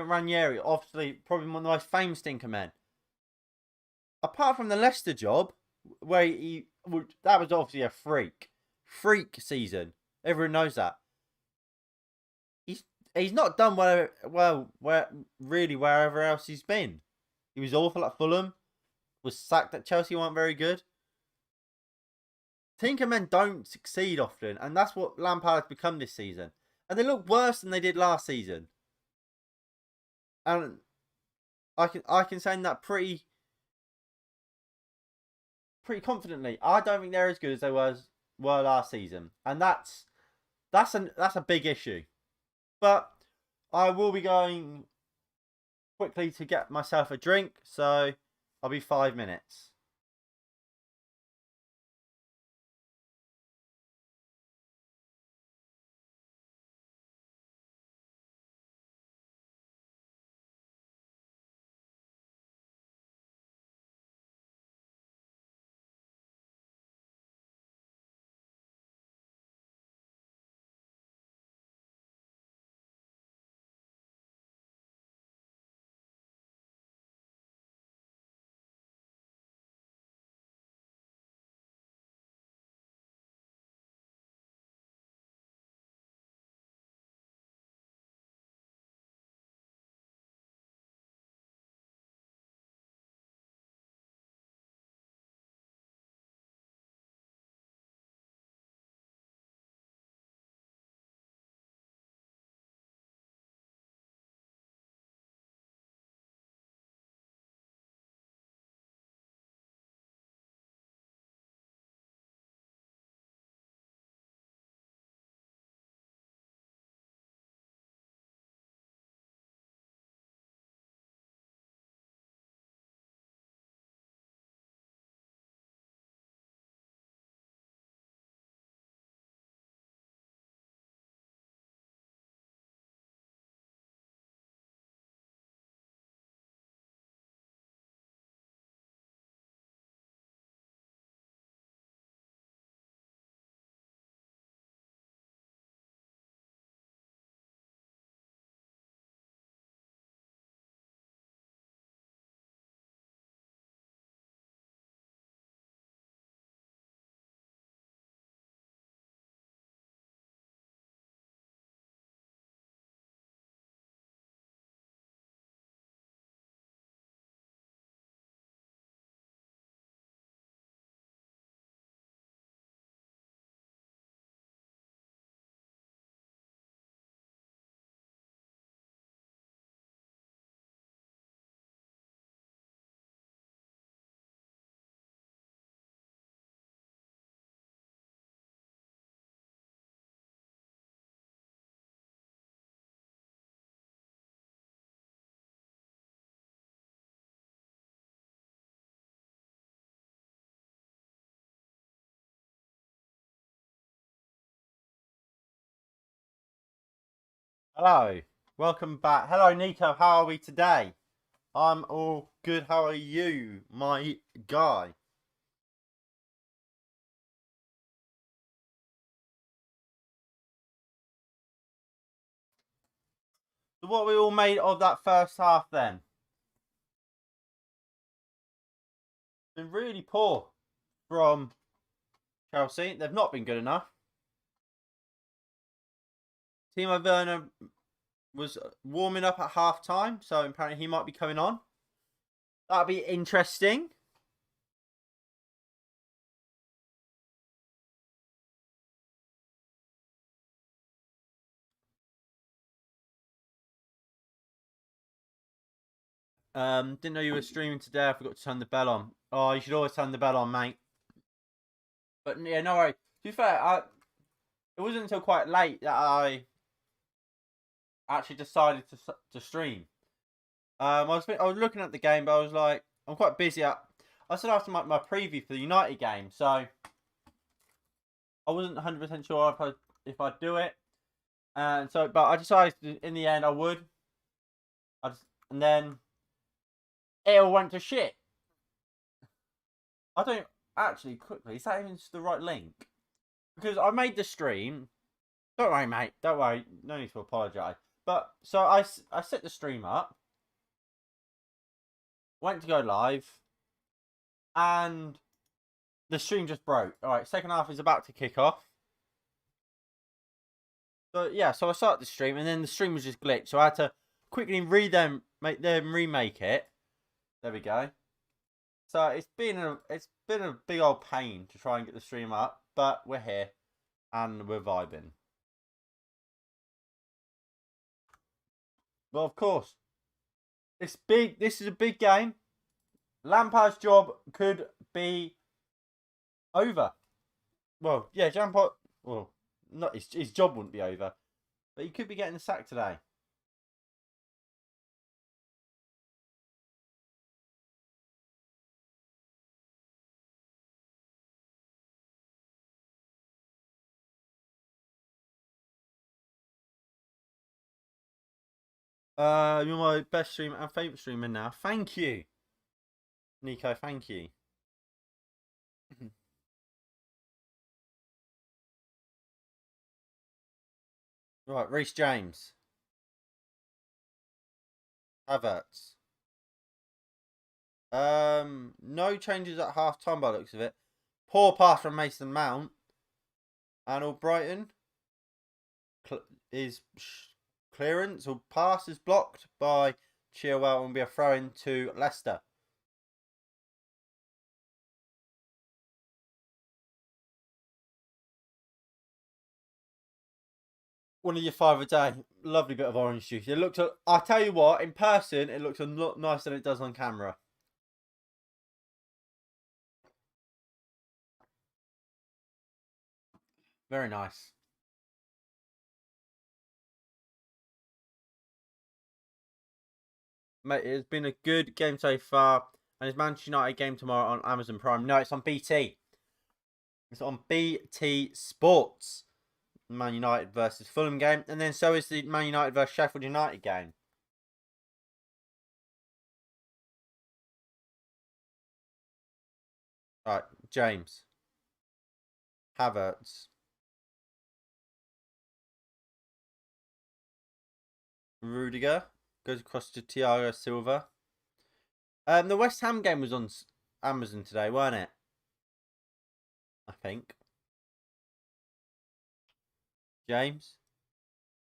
[SPEAKER 1] Ranieri, obviously probably one of the most famous tinker men. Apart from the Leicester job, where that was obviously a freak season. Everyone knows that. He's not done wherever else he's been. He was awful at Fulham. Was sacked at Chelsea. Weren't very good. Tinkermen don't succeed often, and that's what Lampard has become this season. And they look worse than they did last season. And I can say that pretty confidently. I don't think they're as good as they were last season, and that's a big issue. But I will be going quickly to get myself a drink, so I'll be 5 minutes. Hello, welcome back. Hello, Nico. How are we today? I'm all good. How are you, my guy? So, what we all made of that first half then? Been really poor from Chelsea. They've not been good enough. Timo Werner was warming up at half time, so apparently he might be coming on. That'll be interesting. Didn't know you were streaming today. I forgot to turn the bell on. Oh, you should always turn the bell on, mate. But yeah, no worry. To be fair, it wasn't until quite late that I actually decided to stream. I was looking at the game, but I was like, I'm quite busy. I said after my preview for the United game, so I wasn't 100% sure if I'd do it. And so, but I decided in the end I would. And then it all went to shit. I don't actually quickly. Is that even the right link? Because I made the stream. Don't worry, mate. Don't worry. No need to apologise. But so I set the stream up, went to go live, and the stream just broke. All right, second half is about to kick off. So yeah, so I started the stream, and then the stream was just glitched. So I had to quickly make them remake it. There we go. So it's been a big old pain to try and get the stream up, but we're here and we're vibing. Well, of course, it's big. This is a big game. Lampard's job could be over. Well, yeah, Lampard. Well, not his job wouldn't be over, but he could be getting the sack today. You're my best streamer and favourite streamer now. Thank you, Nico. Thank you. Right, Reece James, Havertz. No changes at half time by the looks of it. Poor pass from Mason Mount, and Albrighton is clearance or pass is blocked by Chilwell and will be a throw in to Leicester. One of your five a day. Lovely bit of orange juice. It looks. I tell you what, in person, it looks a lot nicer than it does on camera. Very nice. Mate, it's been a good game so far. And it's Manchester United game tomorrow on Amazon Prime. No, it's on BT. It's on BT Sports. Man United versus Fulham game. And then so is the Man United versus Sheffield United game. Right, James. Havertz. Rudiger. Goes across to Thiago Silva. The West Ham game was on Amazon today, weren't it? I think. James.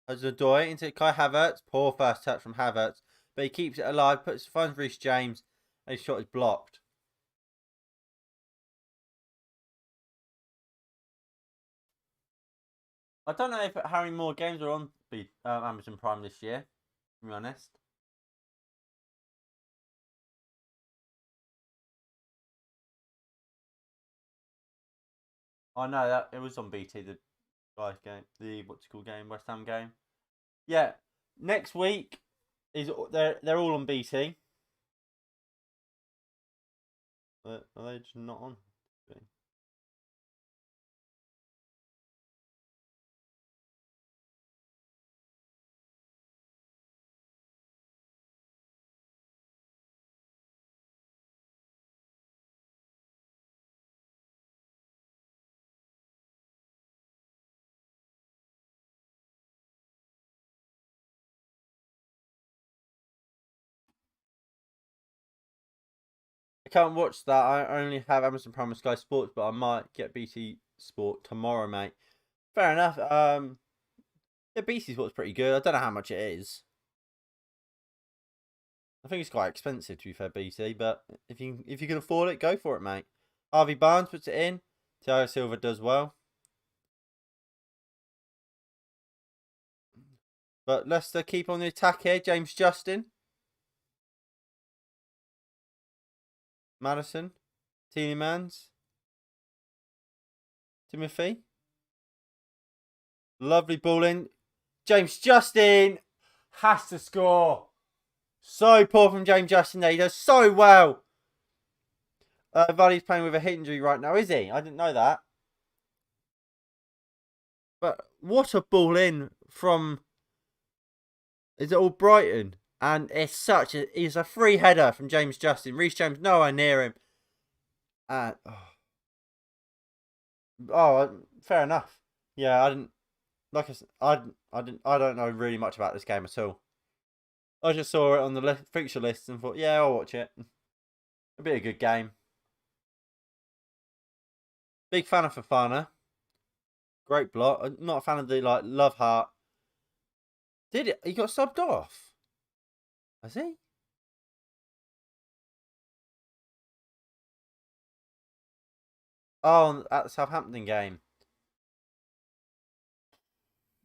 [SPEAKER 1] Azadoi into Kai Havertz. Poor first touch from Havertz. But he keeps it alive, finds Reece James, and his shot is blocked. I don't know if how many more games are on Amazon Prime this year, to be honest. I know that it was on BT, the guys game, the what's it called game, West Ham game. Yeah, next week is they're all on BT. Are they just not on? I can't watch that. I only have Amazon Prime and Sky Sports, but I might get BT Sport tomorrow, mate. Fair enough. Yeah, BT Sport's pretty good. I don't know how much it is. I think it's quite expensive to be fair, BT, but if you can afford it, go for it, mate. Harvey Barnes puts it in. Thiago Silva does well. But Leicester keep on the attack here. James Justin. Madison. Tielemans. Timothy. Lovely ball in. James Justin has to score. So poor from James Justin there. He does so well. Vardy's playing with a hip injury right now, is he? I didn't know that. But what a ball in from... Is it all Brighton? And it's a free header from James Justin. Reece James nowhere near him. And fair enough. Yeah, I didn't. Like I said, I don't know really much about this game at all. I just saw it on the fixture list and thought, yeah, I'll watch it. It'll be a good game. Big fan of Fofana. Great block. I'm not a fan of the love heart. Did it? He got subbed off. Has he? Oh, at the Southampton game.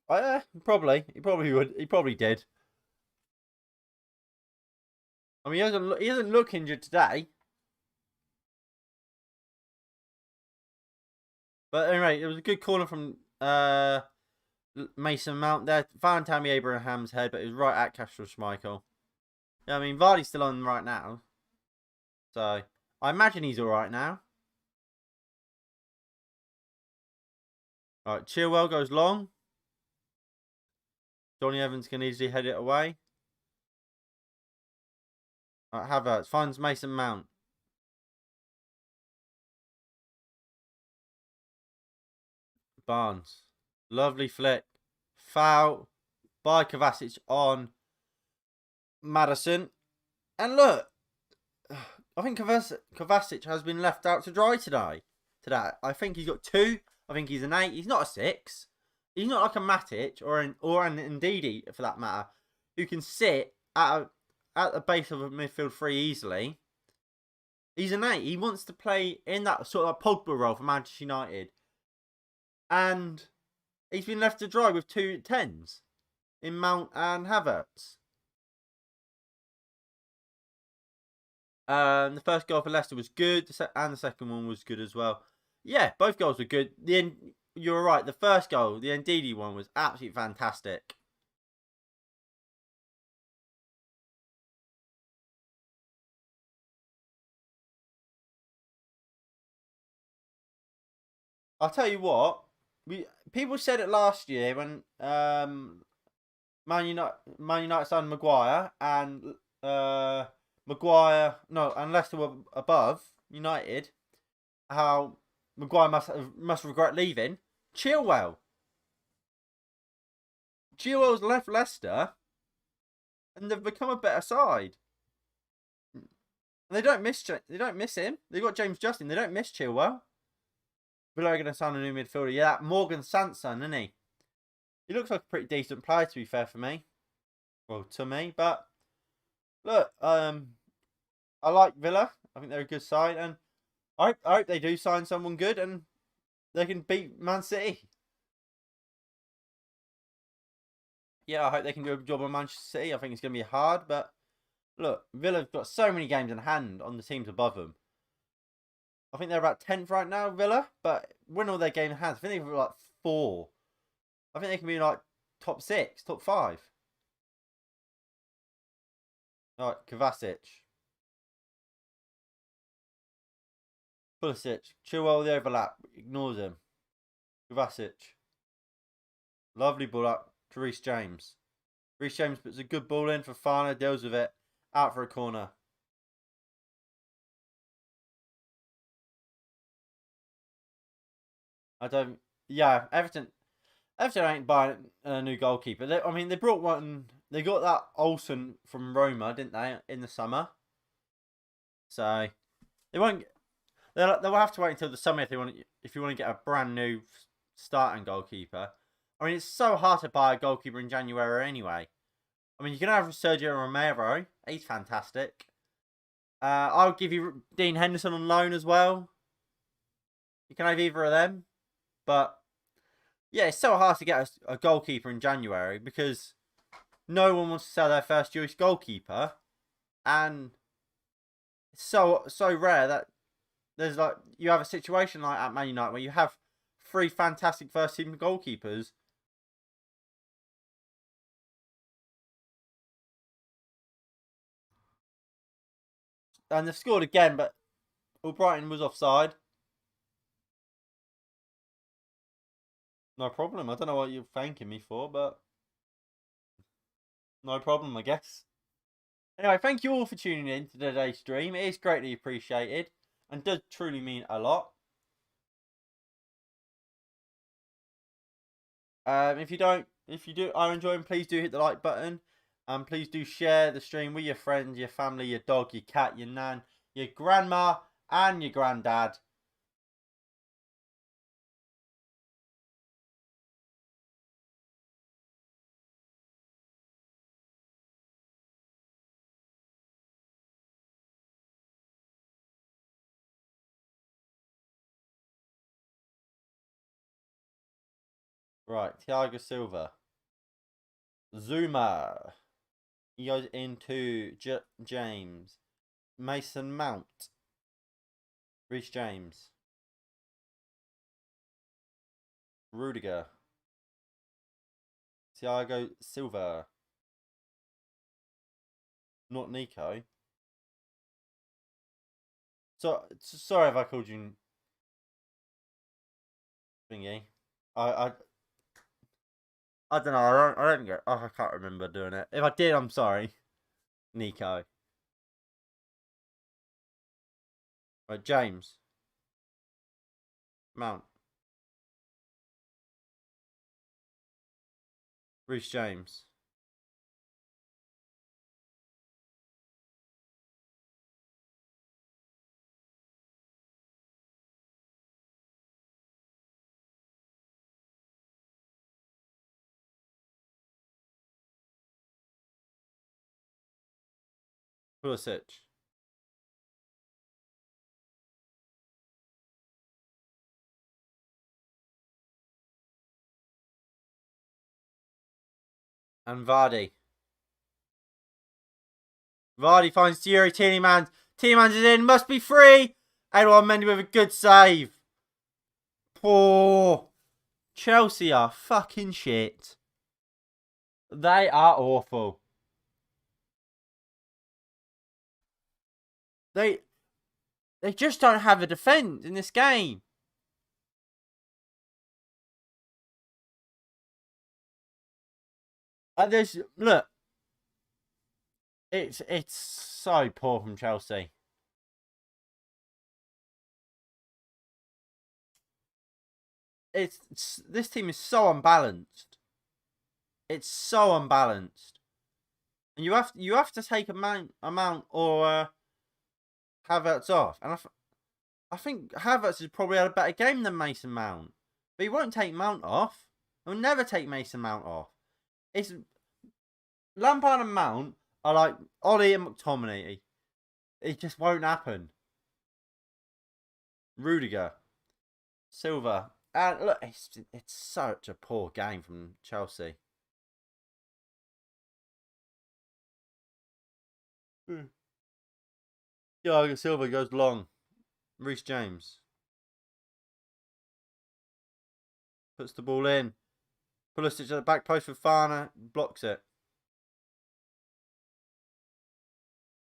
[SPEAKER 1] Oh, yeah, probably. He probably would. He probably did. I mean, he doesn't look injured today. But anyway, it was a good corner from Mason Mount there. Found Tammy Abraham's head, but it was right at Castro Schmeichel. Yeah, I mean, Vardy's still on right now. So, I imagine he's alright now. Alright, Chilwell goes long. Johnny Evans can easily head it away. Alright, Havertz finds Mason Mount. Barnes. Lovely flick. Foul by Kovacic on Madison. And look, I think Kovacic has been left out to dry today. I think he's got 2. I think he's an 8. He's not a 6. He's not like a Matic or an Ndidi for that matter, who can sit at the base of a midfield 3 easily. He's an 8. He wants to play in that sort of Pogba role for Manchester United. And he's been left to dry with 2 10s in Mount and Havertz. The first goal for Leicester was good, and the second one was good as well. Yeah, both goals were good. You're right. The first goal, the Ndidi one, was absolutely fantastic. I'll tell you what. People said it last year when Man United signed Maguire and and Leicester were above United. How Maguire must regret leaving. Chilwell's left Leicester, and they've become a better side. And they don't miss him. They've got James Justin. They don't miss Chilwell. Villa are going to sign a new midfielder. Yeah, that Morgan Sanson, isn't he? He looks like a pretty decent player, to be fair for me. Well, to me, but look, I like Villa. I think they're a good side, and I hope they do sign someone good and they can beat Man City. Yeah, I hope they can do a job on Manchester City. I think it's going to be hard, but look, Villa have got so many games in hand on the teams above them. I think they're about 10th right now, Villa, but win all their game in hand. I think they've got like 4. I think they can be like top 6, top 5. All right, Kovacic. Pulisic. Chilwell the overlap. Ignores him. Kovacic. Lovely ball up to Reece James. Reece James puts a good ball in for Fofana. Deals with it. Out for a corner. Yeah, Everton ain't buying a new goalkeeper. They brought one. They got that Olsen from Roma, didn't they, in the summer? So, They won't. They'll have to wait until the summer if you want to get a brand new starting goalkeeper. I mean, it's so hard to buy a goalkeeper in January anyway. I mean, you can have Sergio Romero. He's fantastic. I'll give you Dean Henderson on loan as well. You can have either of them. But, yeah, it's so hard to get a goalkeeper in January because no one wants to sell their first choice goalkeeper. And it's so rare that there's like you have a situation like at Man United where you have three fantastic first team goalkeepers. And they've scored again, but Brighton was offside. No problem. I don't know what you're thanking me for, but no problem, I guess. Anyway, thank you all for tuning in to today's stream. It is greatly appreciated and does truly mean a lot. If you do are enjoying, please do hit the like button. And please do share the stream with your friends, your family, your dog, your cat, your nan, your grandma, and your granddad. Right, Thiago Silva. Zuma. He goes into James. Mason Mount. Reece James. Rudiger. Thiago Silva. Not Nico. So sorry if I called you thingy. I don't know. I don't get. Oh, I can't remember doing it. If I did, I'm sorry, Nico. Right, James. Mount. Reece James. Pulisic. And Vardy. Vardy finds Thierry Tielemans. Tielemans is in. Must be free. Edouard Mendy with a good save. Poor. Chelsea are fucking shit. They are awful. They just don't have a defence in this game. Look, it's so poor from Chelsea. This team is so unbalanced. It's so unbalanced, and you have to take a Mount or Havertz off, and I think Havertz has probably had a better game than Mason Mount, but he won't take Mount off. He'll never take Mason Mount off. It's Lampard and Mount are like Ollie and McTominay. It just won't happen. Rudiger, Silva, and look, it's such a poor game from Chelsea. Thiago Silva goes long. Reece James puts the ball in. Pulisic at the back post for Fana, blocks it.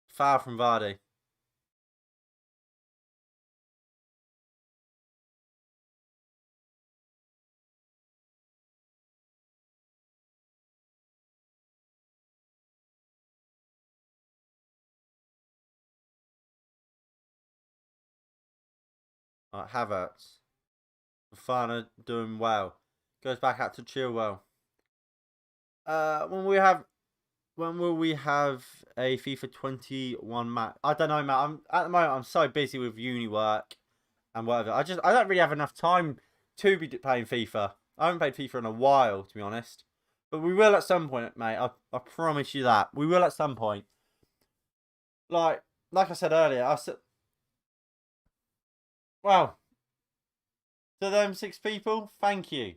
[SPEAKER 1] Foul from Vardy. Right, Havertz. Fana doing well. Goes back out to Chilwell. When we have When will we have a FIFA 21 match? I don't know, Matt. At the moment I'm so busy with uni work and whatever. I don't really have enough time to be playing FIFA. I haven't played FIFA in a while, to be honest. But we will at some point, mate. I promise you that. We will at some point. Like I said earlier, well, to them 6 people, thank you.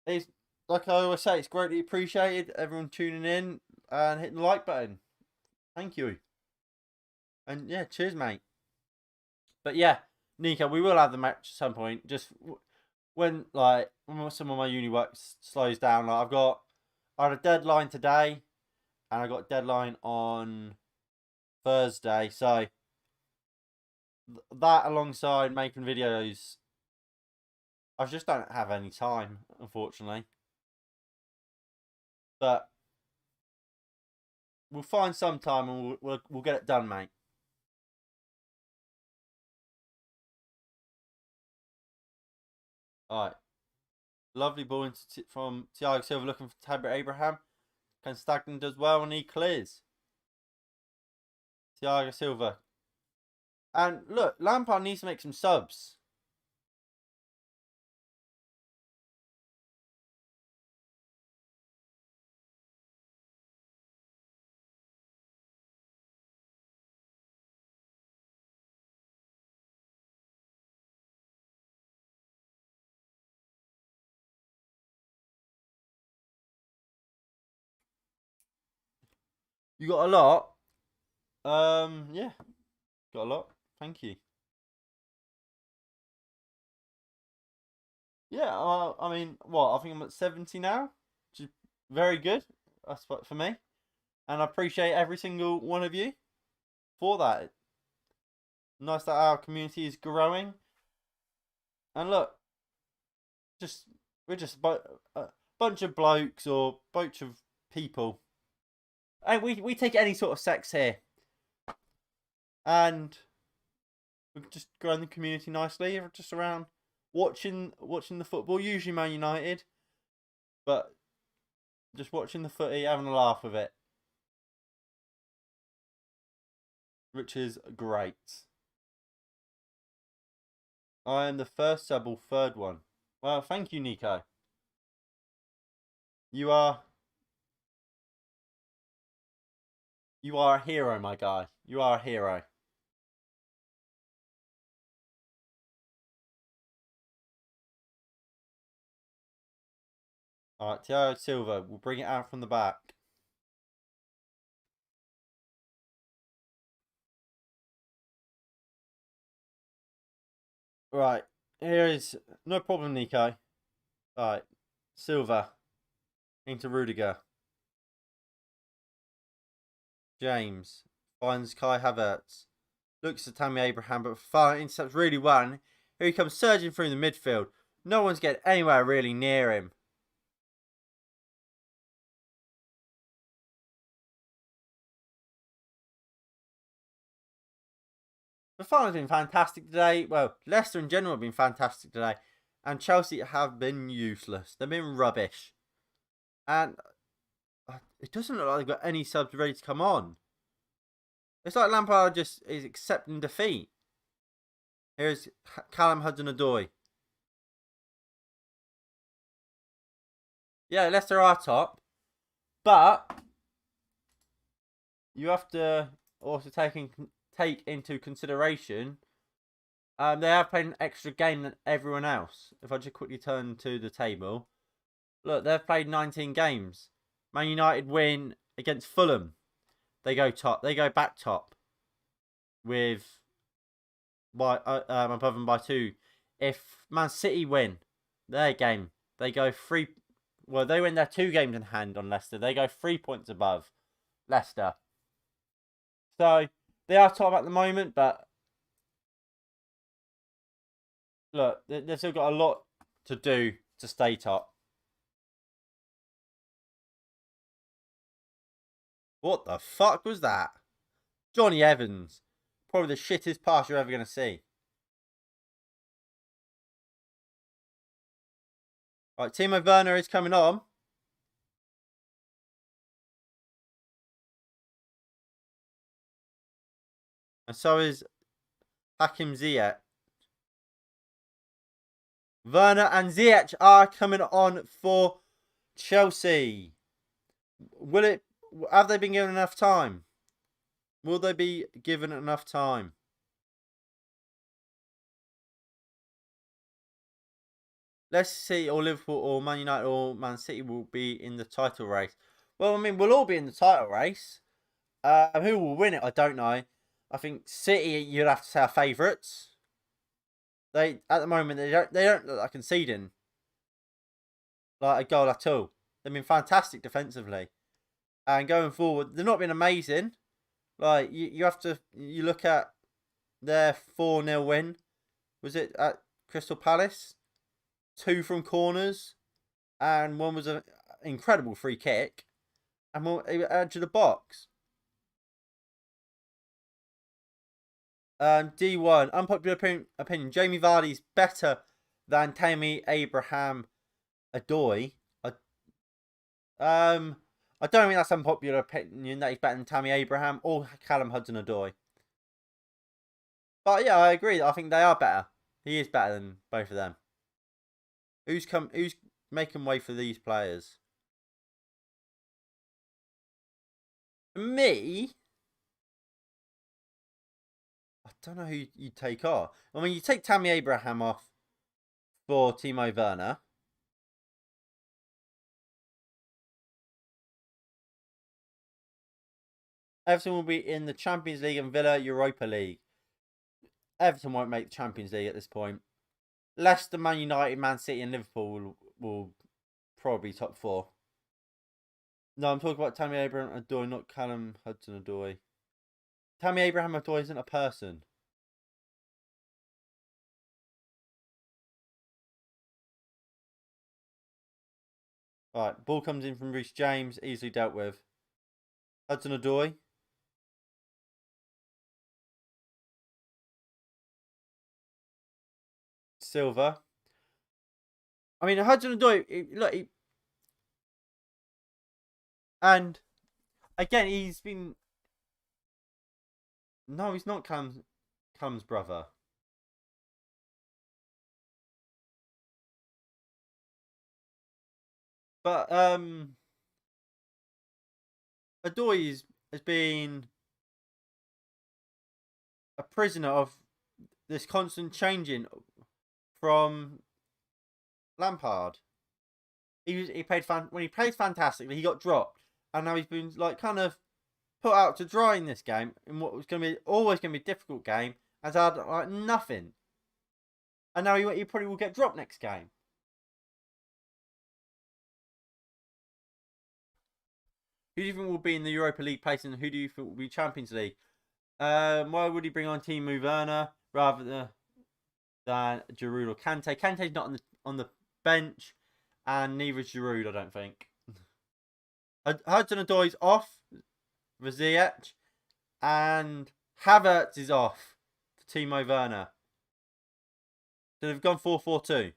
[SPEAKER 1] It's like I always say, it's greatly appreciated. Everyone tuning in and hitting the like button. Thank you. And yeah, cheers, mate. But yeah, Nico, we will have the match at some point. Just when some of my uni work slows down. I had a deadline today, and I got a deadline on Thursday. So that alongside making videos, I just don't have any time, unfortunately. But we'll find some time and we'll get it done, mate. All right. Lovely ball from Thiago Silva looking for Tabitha Abraham. Ken Stagnan does well and he clears. Thiago Silva. And look, Lampard needs to make some subs. You got a lot? Yeah. Got a lot. Thank you. Yeah, I mean, what? I think I'm at 70 now, which is very good. That's for me. And I appreciate every single one of you for that. Nice that our community is growing. And look, we're just a bunch of blokes or bunch of people. And we take any sort of sex here. And we're just growing the community nicely. We're just around watching the football, usually Man United. But just watching the footy, having a laugh with it. Which is great. I am the first sub or third one. Well, thank you, Nico. You are a hero, my guy. You are a hero. Alright, Thiago Silva will bring it out from the back. Right, here is no problem, Nico. Alright, Silva into Rudiger. James finds Kai Havertz. Looks at Tammy Abraham, but far intercepts really well. Here he comes surging through the midfield. No one's getting anywhere really near him. The final's been fantastic today. Well, Leicester in general have been fantastic today. And Chelsea have been useless. They've been rubbish. And it doesn't look like they've got any subs ready to come on. It's like Lampard just is accepting defeat. Here's Callum Hudson-Odoi. Yeah, Leicester are top. But you have to also take into consideration they have played an extra game than everyone else. If I just quickly turn to the table. Look, they've played 19 games. Man United win against Fulham. They go top. They go back top with above them by 2. If Man City win their game, they go 3. Well, they win their 2 games in hand on Leicester. They go 3 points above Leicester. So they are top at the moment, but look, they've still got a lot to do to stay top. What the fuck was that? Johnny Evans. Probably the shittest pass you're ever going to see. Right, Timo Werner is coming on. And so is Hakim Ziyech. Werner and Ziyech are coming on for Chelsea. Have they been given enough time? Will they be given enough time? Let's see, or Liverpool or Man United or Man City will be in the title race. Well, I mean, we'll all be in the title race. Who will win it? I don't know. I think City, you'd have to say, are favourites. They at the moment they don't look like conceding like a goal at all. They've been fantastic defensively, and going forward, they've not been amazing. Like you have to look at their 4-0 win. Was it at Crystal Palace? 2 from corners, and one was an incredible free kick, and one edge of the box. D1 unpopular opinion: Jamie Vardy's better than Tammy Abraham Adoy. I don't think that's unpopular opinion that he's better than Tammy Abraham or Callum Hudson-Odoi. But yeah, I agree. I think they are better. He is better than both of them. Who's making way for these players? For me, I don't know who you take off. I mean, you take Tammy Abraham off for Timo Werner. Everton will be in the Champions League and Villa Europa League. Everton won't make the Champions League at this point. Leicester, Man United, Man City and Liverpool will probably top 4. No, I'm talking about Tammy Abraham Adoy, not Callum Hudson-Odoi. Tammy Abraham Adoy isn't a person. Alright, ball comes in from Reece James, easily dealt with. Hudson-Odoi. Silva. I mean, Hudson-Odoi, look, and again, he's been. No, he's not Callum's brother. But Odoi has been a prisoner of this constant changing from Lampard. He played when he played fantastically, he got dropped, and now he's been like kind of put out to dry in this game in what was always going to be a difficult game, has had like nothing, and now he probably will get dropped next game. Who do you think will be in the Europa League place, and who do you think will be Champions League? Why would he bring on Timo Werner rather than Giroud or Kante? Kante's not on the bench, and neither is Giroud, I don't think. Hudson-Odoi's off for Ziyech, and Havertz is off for Timo Werner. So they've gone 4-4-2.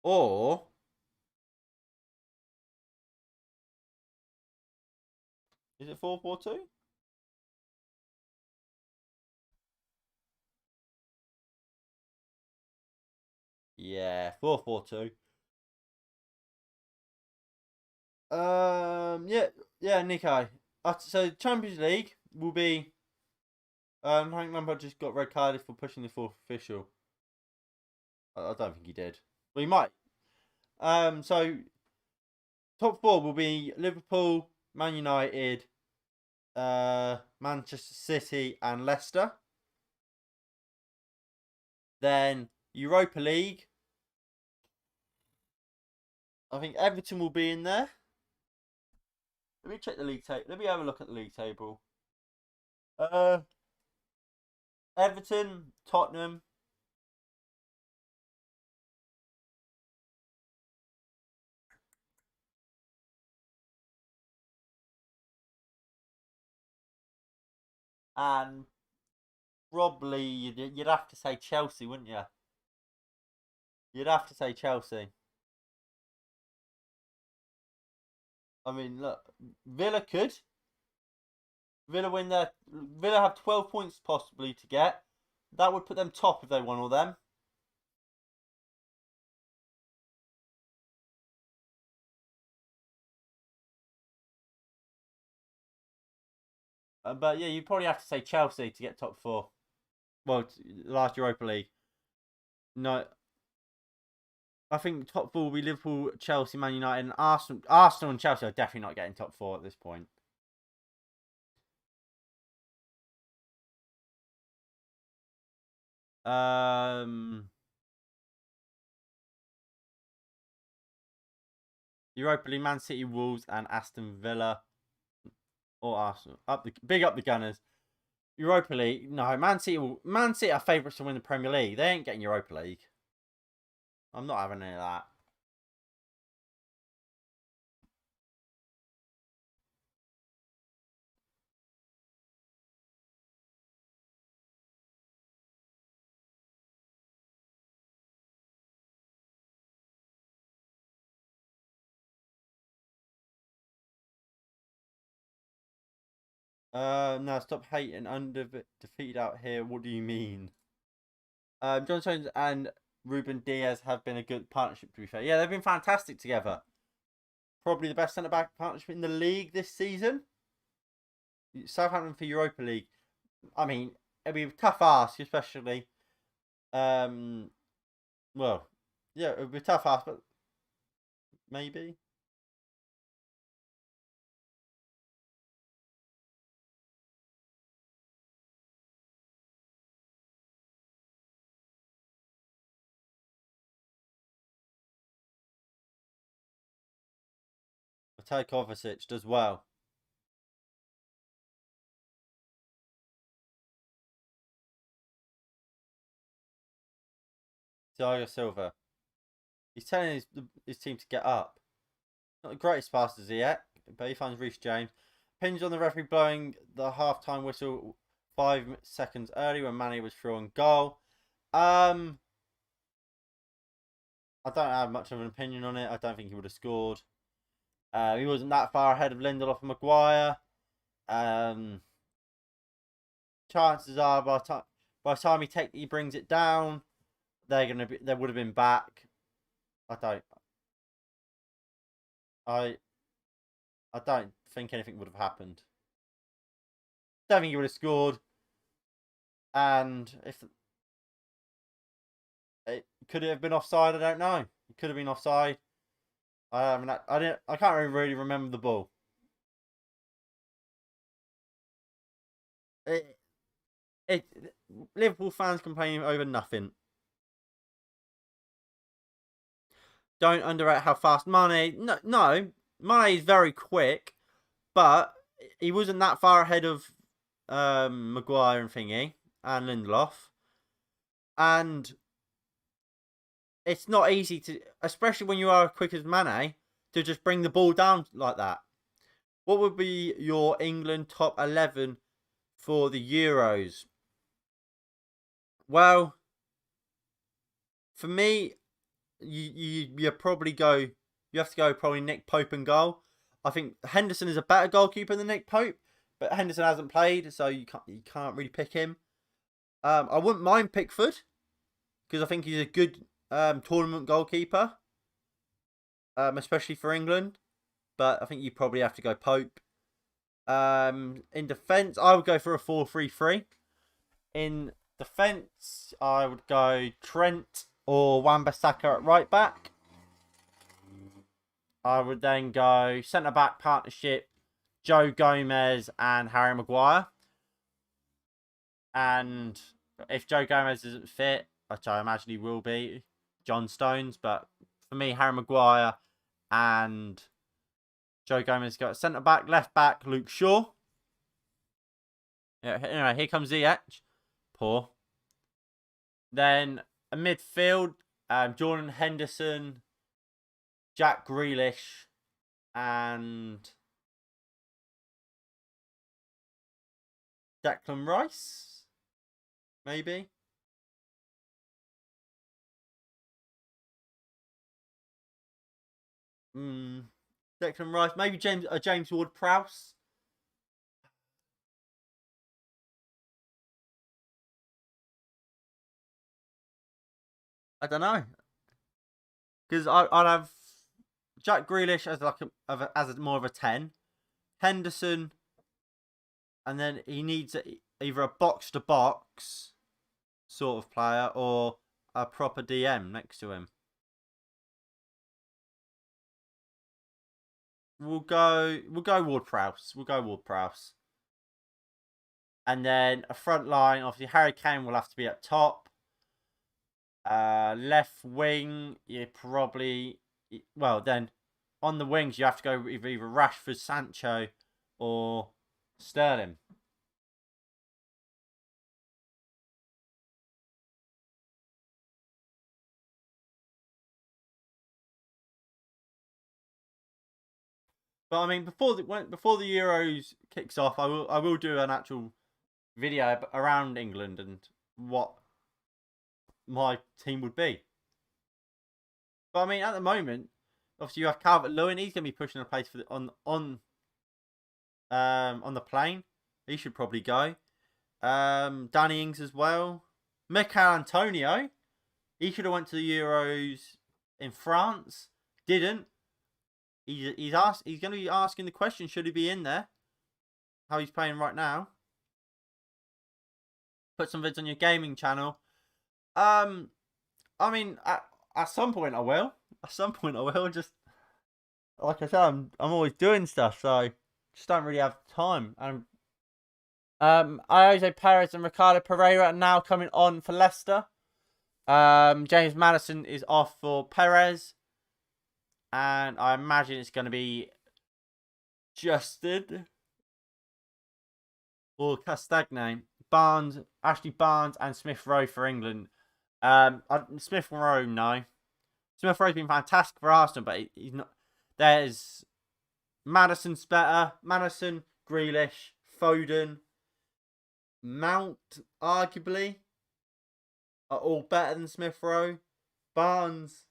[SPEAKER 1] Or is it 4-4-2? Yeah, 4-4-2. Yeah, Nico. So Champions League will be. I think Lampard just got red carded for pushing the 4th official. I don't think he did. Well, he might. So top 4 will be Liverpool, Man United, Manchester City, and Leicester. Then Europa League. I think Everton will be in there. Let me check the league table. Let me have a look at the league table. Everton, Tottenham. And probably you'd have to say Chelsea, wouldn't you? You'd have to say Chelsea. I mean, look, Villa could. Villa win their. Villa have 12 points possibly to get. That would put them top if they won all them. But yeah, you probably have to say Chelsea to get top four. Well, last Europa League. No, I think top four will be Liverpool, Chelsea, Man United, and Arsenal. Arsenal and Chelsea are definitely not getting top four at this point. Um, Europa League, Man City, Wolves, and Aston Villa or Arsenal. Big up the Gunners. Europa League, no, Man City are favourites to win the Premier League. They ain't getting Europa League. I'm not having any of that. No, stop hating. Under defeated out here. What do you mean? John Stones and Ruben Diaz have been a good partnership. To be fair, yeah, they've been fantastic together. Probably the best centre back partnership in the league this season. Southampton for Europa League. I mean, it'd be a tough ask, especially. Um, well, yeah, it'd be a tough ask, but maybe. Matej Kovacic does well. Thiago Silva. He's telling his team to get up. Not the greatest passes yet, but he finds Reece James. Pins on the referee blowing the half-time whistle 5 seconds early when Manny was through on goal. I don't have much of an opinion on it. I don't think he would have scored. He wasn't that far ahead of Lindelof and Maguire. Um, Chances are by the time he brings it down, they would have been back. I don't I I don't think anything would have happened. Don't think he would have scored. And if it could it have been offside, I don't know. It could have been offside. I can't really remember the ball. It, Liverpool fans complaining over nothing. Don't underrate how fast Mane. No, Mane is very quick, but he wasn't that far ahead of Maguire and Thingy and Lindelof. And it's not easy to, especially when you are quick as Mane, to just bring the ball down like that. What would be your England top 11 for the Euros? Well, for me, you probably go. You have to go probably Nick Pope and goal. I think Henderson is a better goalkeeper than Nick Pope, but Henderson hasn't played, so you can't really pick him. I wouldn't mind Pickford because I think he's a good tournament goalkeeper, especially for England. But I think you probably have to go Pope. In defence, I would go for a 4-3-3. In defence, I would go Trent or Wan-Bissaka at right back. I would then go centre back partnership, Joe Gomez and Harry Maguire. And if Joe Gomez isn't fit, which I imagine he will be, John Stones. But for me, Harry Maguire and Joe Gomez got centre back, left back, Luke Shaw. Yeah, anyway, here comes Ziyech. Poor. Then a midfield, Jordan Henderson, Jack Grealish, and Declan Rice, maybe. Declan Rice, maybe James Ward-Prowse. I don't know, because I'd have Jack Grealish as like as more of a 10, Henderson, and then he needs either a box to box sort of player or a proper DM next to him. We'll go Ward-Prowse. We'll go Ward-Prowse. And then a front line, obviously Harry Kane will have to be at top. Left wing, you probably, well then on the wings you have to go with either Rashford, Sancho, or Sterling. But I mean, before the Euros kicks off, I will do an actual video around England and what my team would be. But I mean, at the moment, obviously you have Calvert-Lewin. He's going to be pushing a place for on the plane. He should probably go. Danny Ings as well. Mikel Antonio. He should have went to the Euros in France. Didn't. He's going to be asking the question: should he be in there? How he's playing right now. Put some vids on your gaming channel. I mean, at some point I will. At some point I will. Just like I said, I'm always doing stuff, so just don't really have time. And Jose Perez and Ricardo Pereira are now coming on for Leicester. James Maddison is off for Perez, and I imagine it's going to be Justin or Castagne, Ashley Barnes, and Smith Rowe for England. Smith Rowe, no. Smith Rowe's been fantastic for Arsenal, but he's not. There's Maddison's better. Maddison, Grealish, Foden, Mount, arguably, are all better than Smith Rowe. Barnes,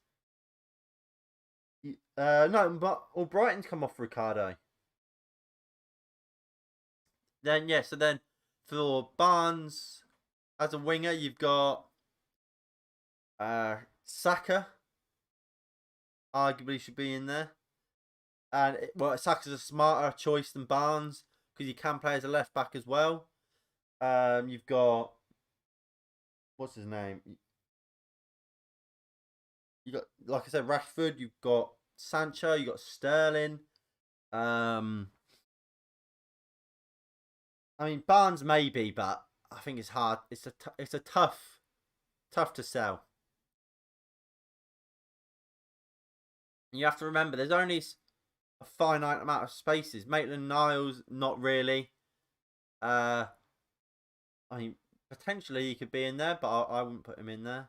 [SPEAKER 1] no, but Brighton's come off Ricardo. Then so then for Barnes as a winger, you've got Saka. Arguably should be in there. And Saka's a smarter choice than Barnes because he can play as a left back as well. You've got, what's his name? You got, like I said, Rashford. You've got Sancho. You got Sterling. I mean, Barnes maybe, but I think it's hard. It's a tough to sell. You have to remember, there's only a finite amount of spaces. Maitland-Niles, not really. I mean, potentially he could be in there, but I wouldn't put him in there.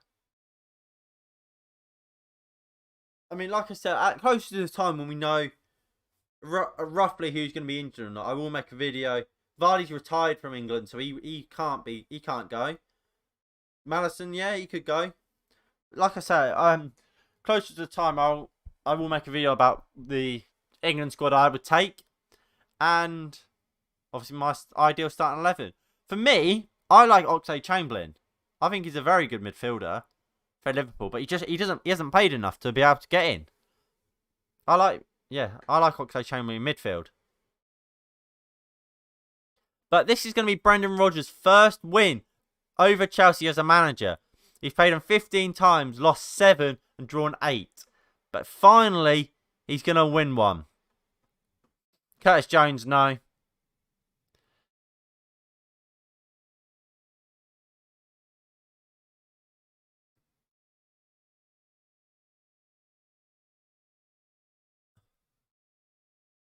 [SPEAKER 1] I mean, like I said, closer to the time when we know roughly who's going to be injured or not, I will make a video. Vardy's retired from England, so he can't go. Maddison, yeah, he could go. Like I say, closer to the time, I will make a video about the England squad I would take, and obviously my ideal starting 11. For me, I like Oxlade-Chamberlain. I think he's a very good midfielder for Liverpool, but he hasn't played enough to be able to get in. I like Oxlade-Chamberlain in midfield. But this is going to be Brendan Rodgers' first win over Chelsea as a manager. He's played them 15 times, lost 7 and drawn 8. But finally, he's going to win one. Curtis Jones, no.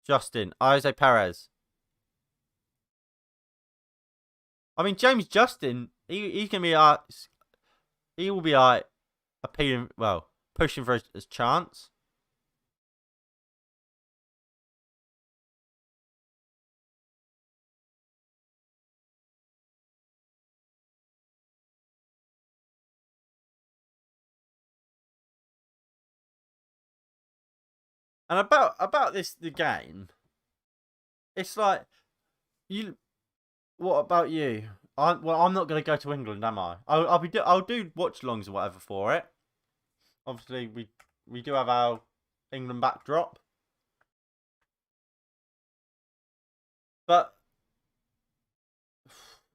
[SPEAKER 1] Justin, Jose Perez. I mean, James Justin, he can be he will be appealing, well, pushing for his chance. And about the game, it's like you. What about you? I'm not going to go to England, am I? I'll do watch-alongs or whatever for it. Obviously, we do have our England backdrop, but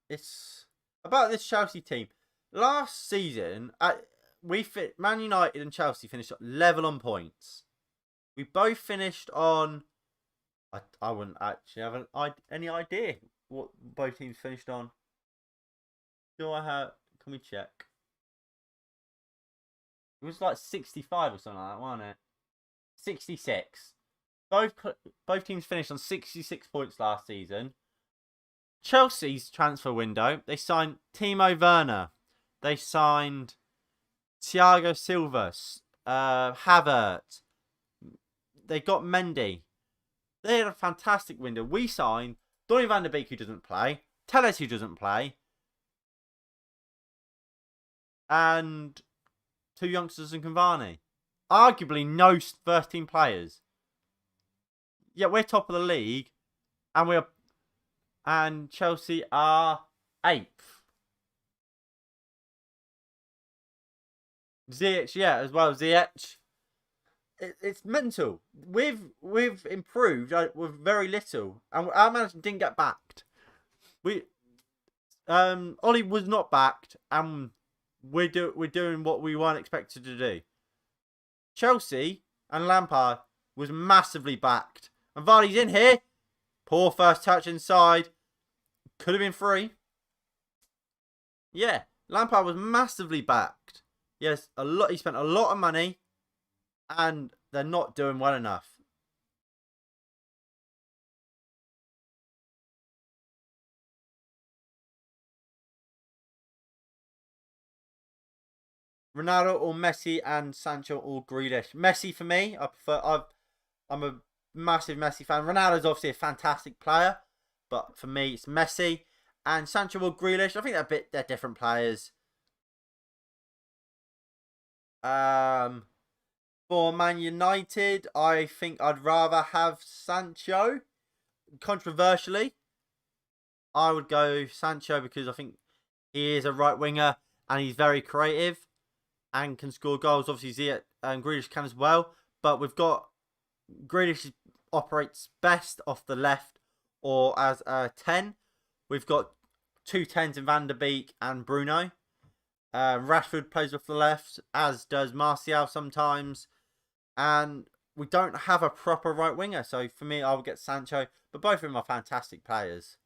[SPEAKER 1] it's about this Chelsea team. Last season, Man United and Chelsea finished level on points. We both finished on. I wouldn't actually have any idea what both teams finished on. Do I have? Can we check? It was like 65 or something like that, wasn't it? 66. Both teams finished on 66 points last season. Chelsea's transfer window, they signed Timo Werner. They signed Thiago Silva, Havertz. They got Mendy. They had a fantastic window. We signed Donny van der Beek, who doesn't play, Telles, who doesn't play, and 2 youngsters in Cavani. Arguably no first team players. Yet we're top of the league, and Chelsea are 8th. Ziyech, yeah, as well. Ziyech. It's mental. We've improved with very little, and our management didn't get backed. Ollie was not backed, and we're doing what we weren't expected to do. Chelsea and Lampard was massively backed, and Vardy's in here. Poor first touch inside. Could have been free. Yeah, Lampard was massively backed. Yes, he spent a lot of money, and they're not doing well enough. Ronaldo or Messi and Sancho or Grealish. Messi for me. I'm a massive Messi fan. Ronaldo's obviously a fantastic player, but for me it's Messi and Sancho or Grealish. I think they're different players. For Man United, I think I'd rather have Sancho. Controversially, I would go Sancho because I think he is a right winger and he's very creative and can score goals. Obviously, Ziyech and Grealish can as well. But we've got Grealish operates best off the left or as a 10. We've got 2 10s in Van der Beek and Bruno. Rashford plays off the left, as does Martial sometimes. And we don't have a proper right winger. So for me, I would get Sancho. But both of them are fantastic players.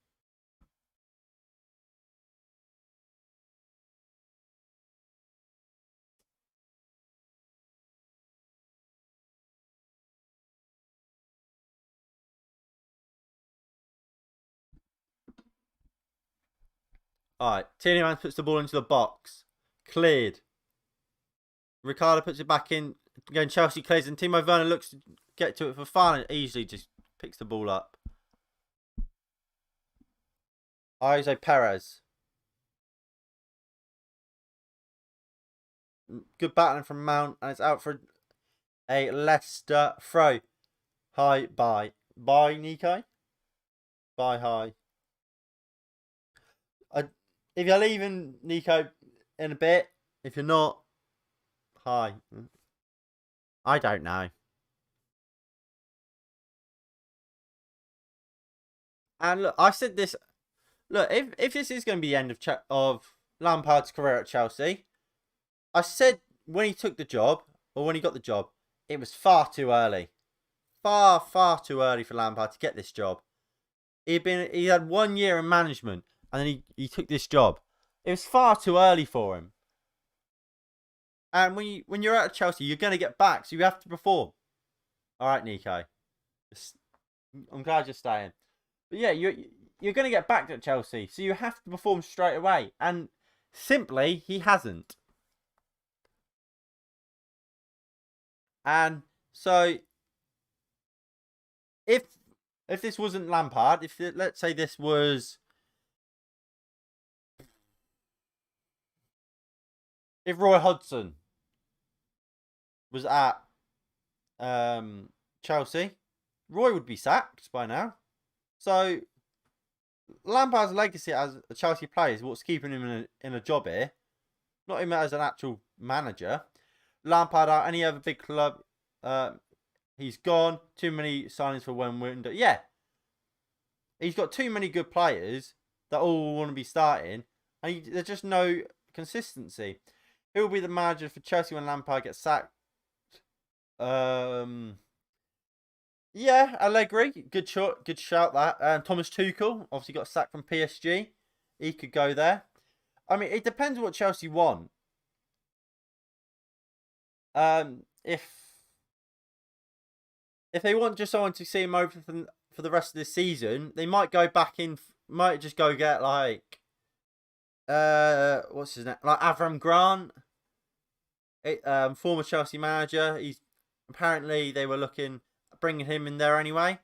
[SPEAKER 1] Alright, Tielemans puts the ball into the box. Cleared. Ricardo puts it back in. Again, Chelsea clears and Timo Werner looks to get to it for fun and easily just picks the ball up. Jose Perez. Good battling from Mount and it's out for a Leicester throw. Hi, bye. Bye, Nico. Bye, hi. If you're leaving, Nico, in a bit. If you're not, hi. I don't know. And look, I said this. Look, if this is going to be the end of Lampard's career at Chelsea, I said when he took the job, or when he got the job, it was far too early. Far too early for Lampard to get this job. He had 1 year in management, and then he took this job. It was far too early for him. And when you're at Chelsea, you're going to get back, so you have to perform. All right, Nico. I'm glad you're staying. But yeah, you're going to get back at Chelsea, so you have to perform straight away. And simply, he hasn't. And so, if this wasn't Lampard, let's say this was, if Roy Hodgson was at Chelsea, Roy would be sacked by now. So Lampard's legacy as a Chelsea player is what's keeping him in a job here, not even as an actual manager. Lampard at any other big club, he's gone. Too many signings for one window. Yeah, he's got too many good players that all want to be starting, and there's just no consistency. Who will be the manager for Chelsea when Lampard gets sacked? Yeah, Allegri, good shot, good shout that. Thomas Tuchel obviously got sacked from PSG. He could go there. I mean, it depends what Chelsea want. If they want just someone to see him over for the rest of the season, they might go back in. Might just go get like, what's his name? Like Avram Grant, former Chelsea manager. Apparently they were looking bringing him in there anyway,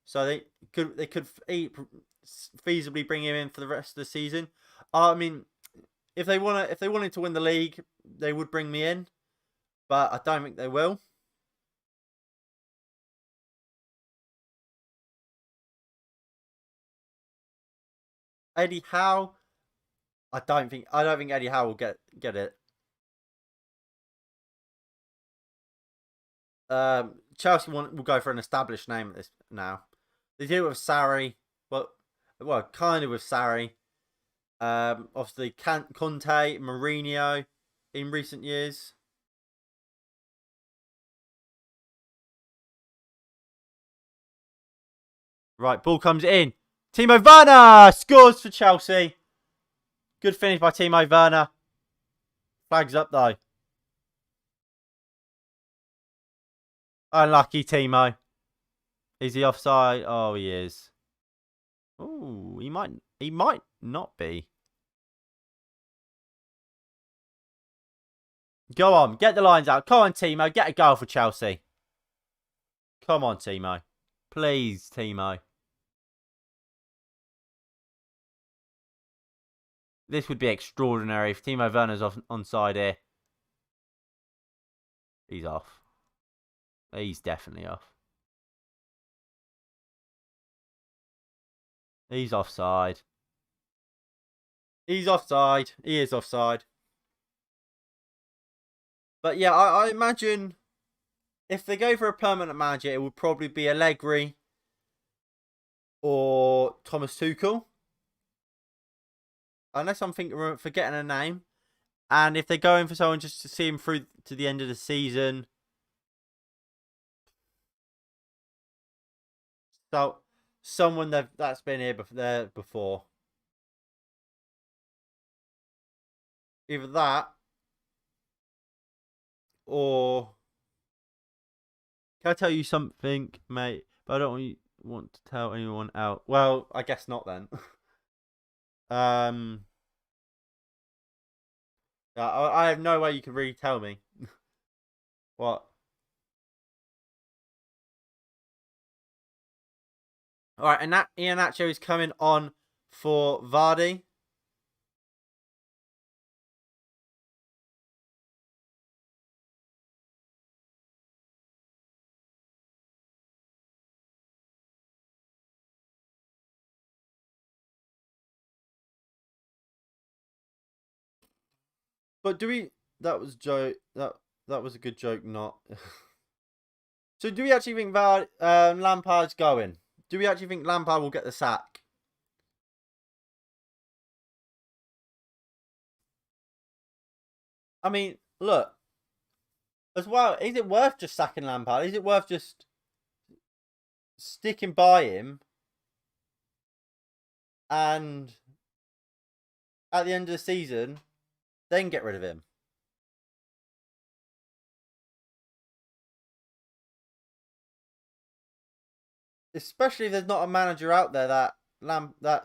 [SPEAKER 1] so they could feasibly bring him in for the rest of the season. I mean, if they wanted to win the league, they would bring me in, but I don't think they will. Eddie Howe, I don't think Eddie Howe will get it. Chelsea will go for an established name at this now. They do it with Sarri, well, kind of with Sarri. Obviously Conte, Mourinho in recent years. Right, ball comes in. Timo Werner scores for Chelsea. Good finish by Timo Werner. Flags up though. Unlucky Timo. Is he offside? Oh, he is. Oh, he might not be. Go on, get the lines out. Come on, Timo, get a goal for Chelsea. Come on, Timo. Please, Timo. This would be extraordinary if Timo Werner's onside here. He's off. He's definitely off. He's offside. He's offside. He is offside. But yeah, I imagine if they go for a permanent manager, it would probably be Allegri or Thomas Tuchel. Unless I'm forgetting a name. And if they're going for someone just to see him through to the end of the season. So, someone that's been here before. Either that or... Can I tell you something, mate? But I don't want to tell anyone else. Well, I guess not then. I have no way you can really tell me. What? Alright, and that Iheanacho is coming on for Vardy. But do we... That was joke. That was a good joke, not... So do we actually think Lampard's going? Do we actually think Lampard will get the sack? I mean, look. As well, is it worth just sacking Lampard? Is it worth just sticking by him and at the end of the season, then get rid of him? Especially if there's not a manager out there that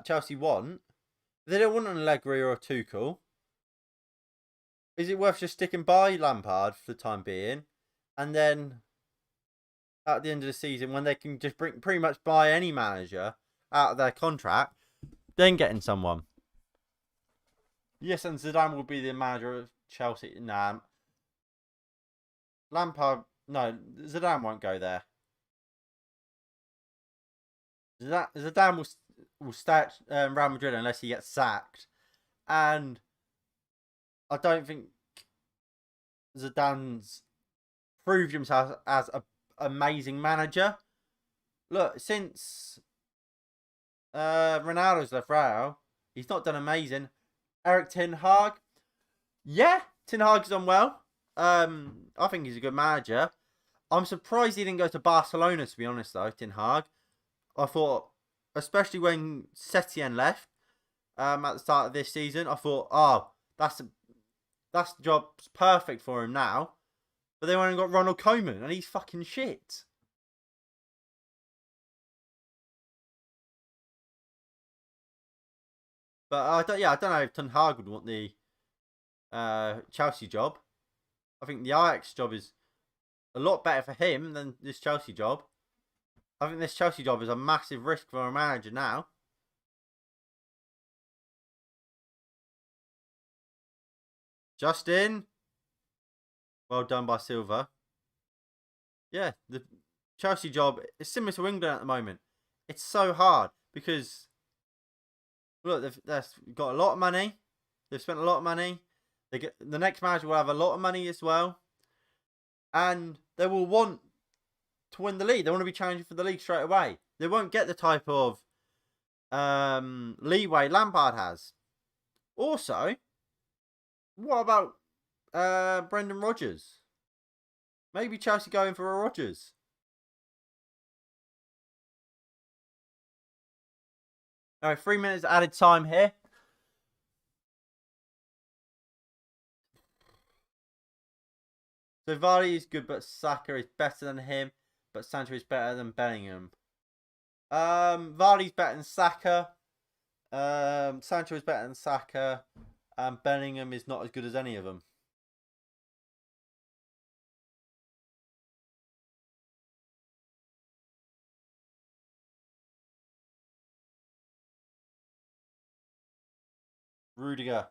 [SPEAKER 1] Chelsea want. They don't want an Allegri or a Tuchel. Is it worth just sticking by Lampard for the time being, and then at the end of the season, when they can just pretty much buy any manager out of their contract, then getting someone? Yes, and Zidane will be the manager of Chelsea. Nah, Lampard. No, Zidane won't go there. Zidane will stay at Real Madrid unless he gets sacked, and I don't think Zidane's proved himself as an amazing manager. Look, since Ronaldo's left Real, he's not done amazing. Eric Ten Hag, yeah, Ten Hag's done well. I think he's a good manager. I'm surprised he didn't go to Barcelona, to be honest, though, Ten Hag. I thought, especially when Setien left at the start of this season, I thought, oh, that's the job's perfect for him now. But they went and got Ronald Koeman, and he's fucking shit. But I don't know if Ten Hag would want the Chelsea job. I think the Ajax job is a lot better for him than this Chelsea job. I think this Chelsea job is a massive risk for a manager now. Justin. Well done by Silva. Yeah, the Chelsea job is similar to England at the moment. It's so hard because, look, they've got a lot of money. They've spent a lot of money. The next manager will have a lot of money as well. And they will want to win the league. They want to be challenging for the league straight away. They won't get the type of leeway Lampard has. Also, what about Brendan Rodgers? Maybe Chelsea going for a Rodgers. All right, 3 minutes added time here. So Vardy is good, but Saka is better than him. But Sancho is better than Bellingham. Vardy's better than Saka. Sancho is better than Saka. And Bellingham is not as good as any of them. Rudiger.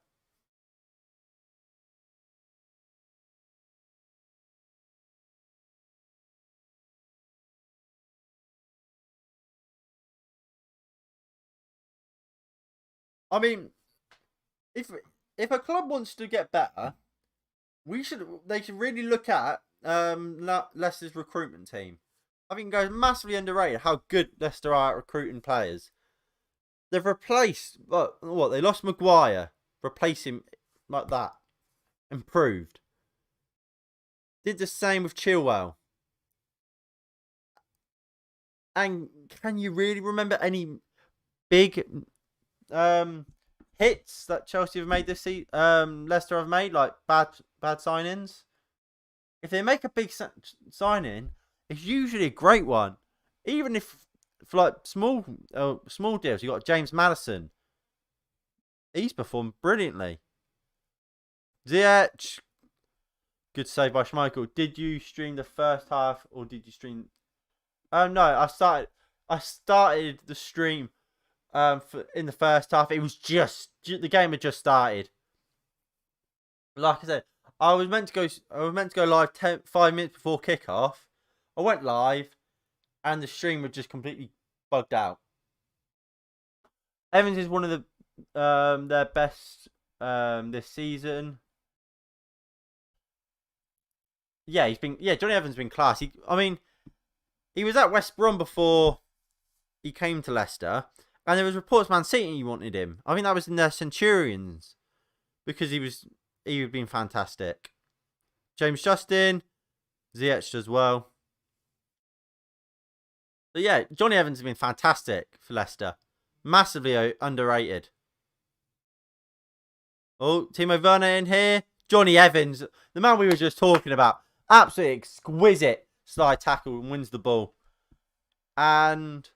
[SPEAKER 1] I mean, if a club wants to get better, they should really look at Leicester's recruitment team. I think it goes massively underrated how good Leicester are at recruiting players. They've replaced what they lost Maguire, replace him like that, improved. Did the same with Chilwell. And can you really remember any big hits that Chelsea have made this season? Leicester have made, like bad signings. If they make a big signing, it's usually a great one. Even if for like small deals, you got James Maddison. He's performed brilliantly. Ziyech, good save by Schmeichel. Did you stream the first half or did you stream? No, I started the stream in the first half. It was just the game had just started. Like I said, I was meant to go live 5 minutes before kickoff. I went live, and the stream was just completely bugged out. Evans is one of their best this season. Yeah, Johnny Evans has been class. He was at West Brom before he came to Leicester, and there was reports Man City wanted him. I think that was in their Centurions because he had been fantastic. James Justin, Ziyech as well. But yeah, Johnny Evans has been fantastic for Leicester. Massively underrated. Oh, Timo Werner in here. Johnny Evans, the man we were just talking about. Absolutely exquisite slide tackle and wins the ball. And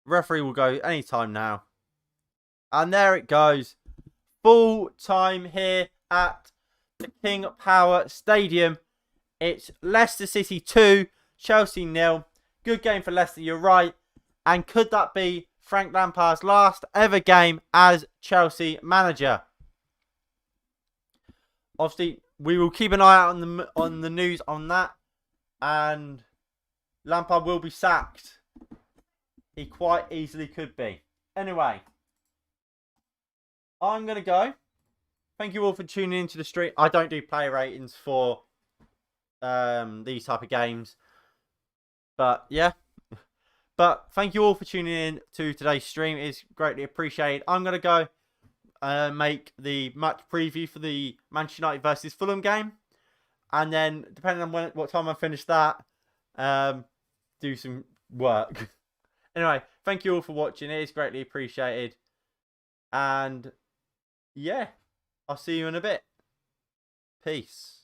[SPEAKER 1] referee will go anytime now. And there it goes. Full time here at the King Power Stadium. It's Leicester City 2, Chelsea 0. Good game for Leicester, you're right. And could that be Frank Lampard's last ever game as Chelsea manager? Obviously, we will keep an eye out on the news on that. And Lampard will be sacked. He quite easily could be. Anyway, I'm going to go. Thank you all for tuning into the stream. I don't do player ratings for these type of games. But yeah. But thank you all for tuning in to today's stream. It's greatly appreciated. I'm going to go make the match preview for the Manchester United versus Fulham game. And then, depending on what time I finish that, do some work. Anyway, thank you all for watching. It is greatly appreciated. And yeah, I'll see you in a bit. Peace.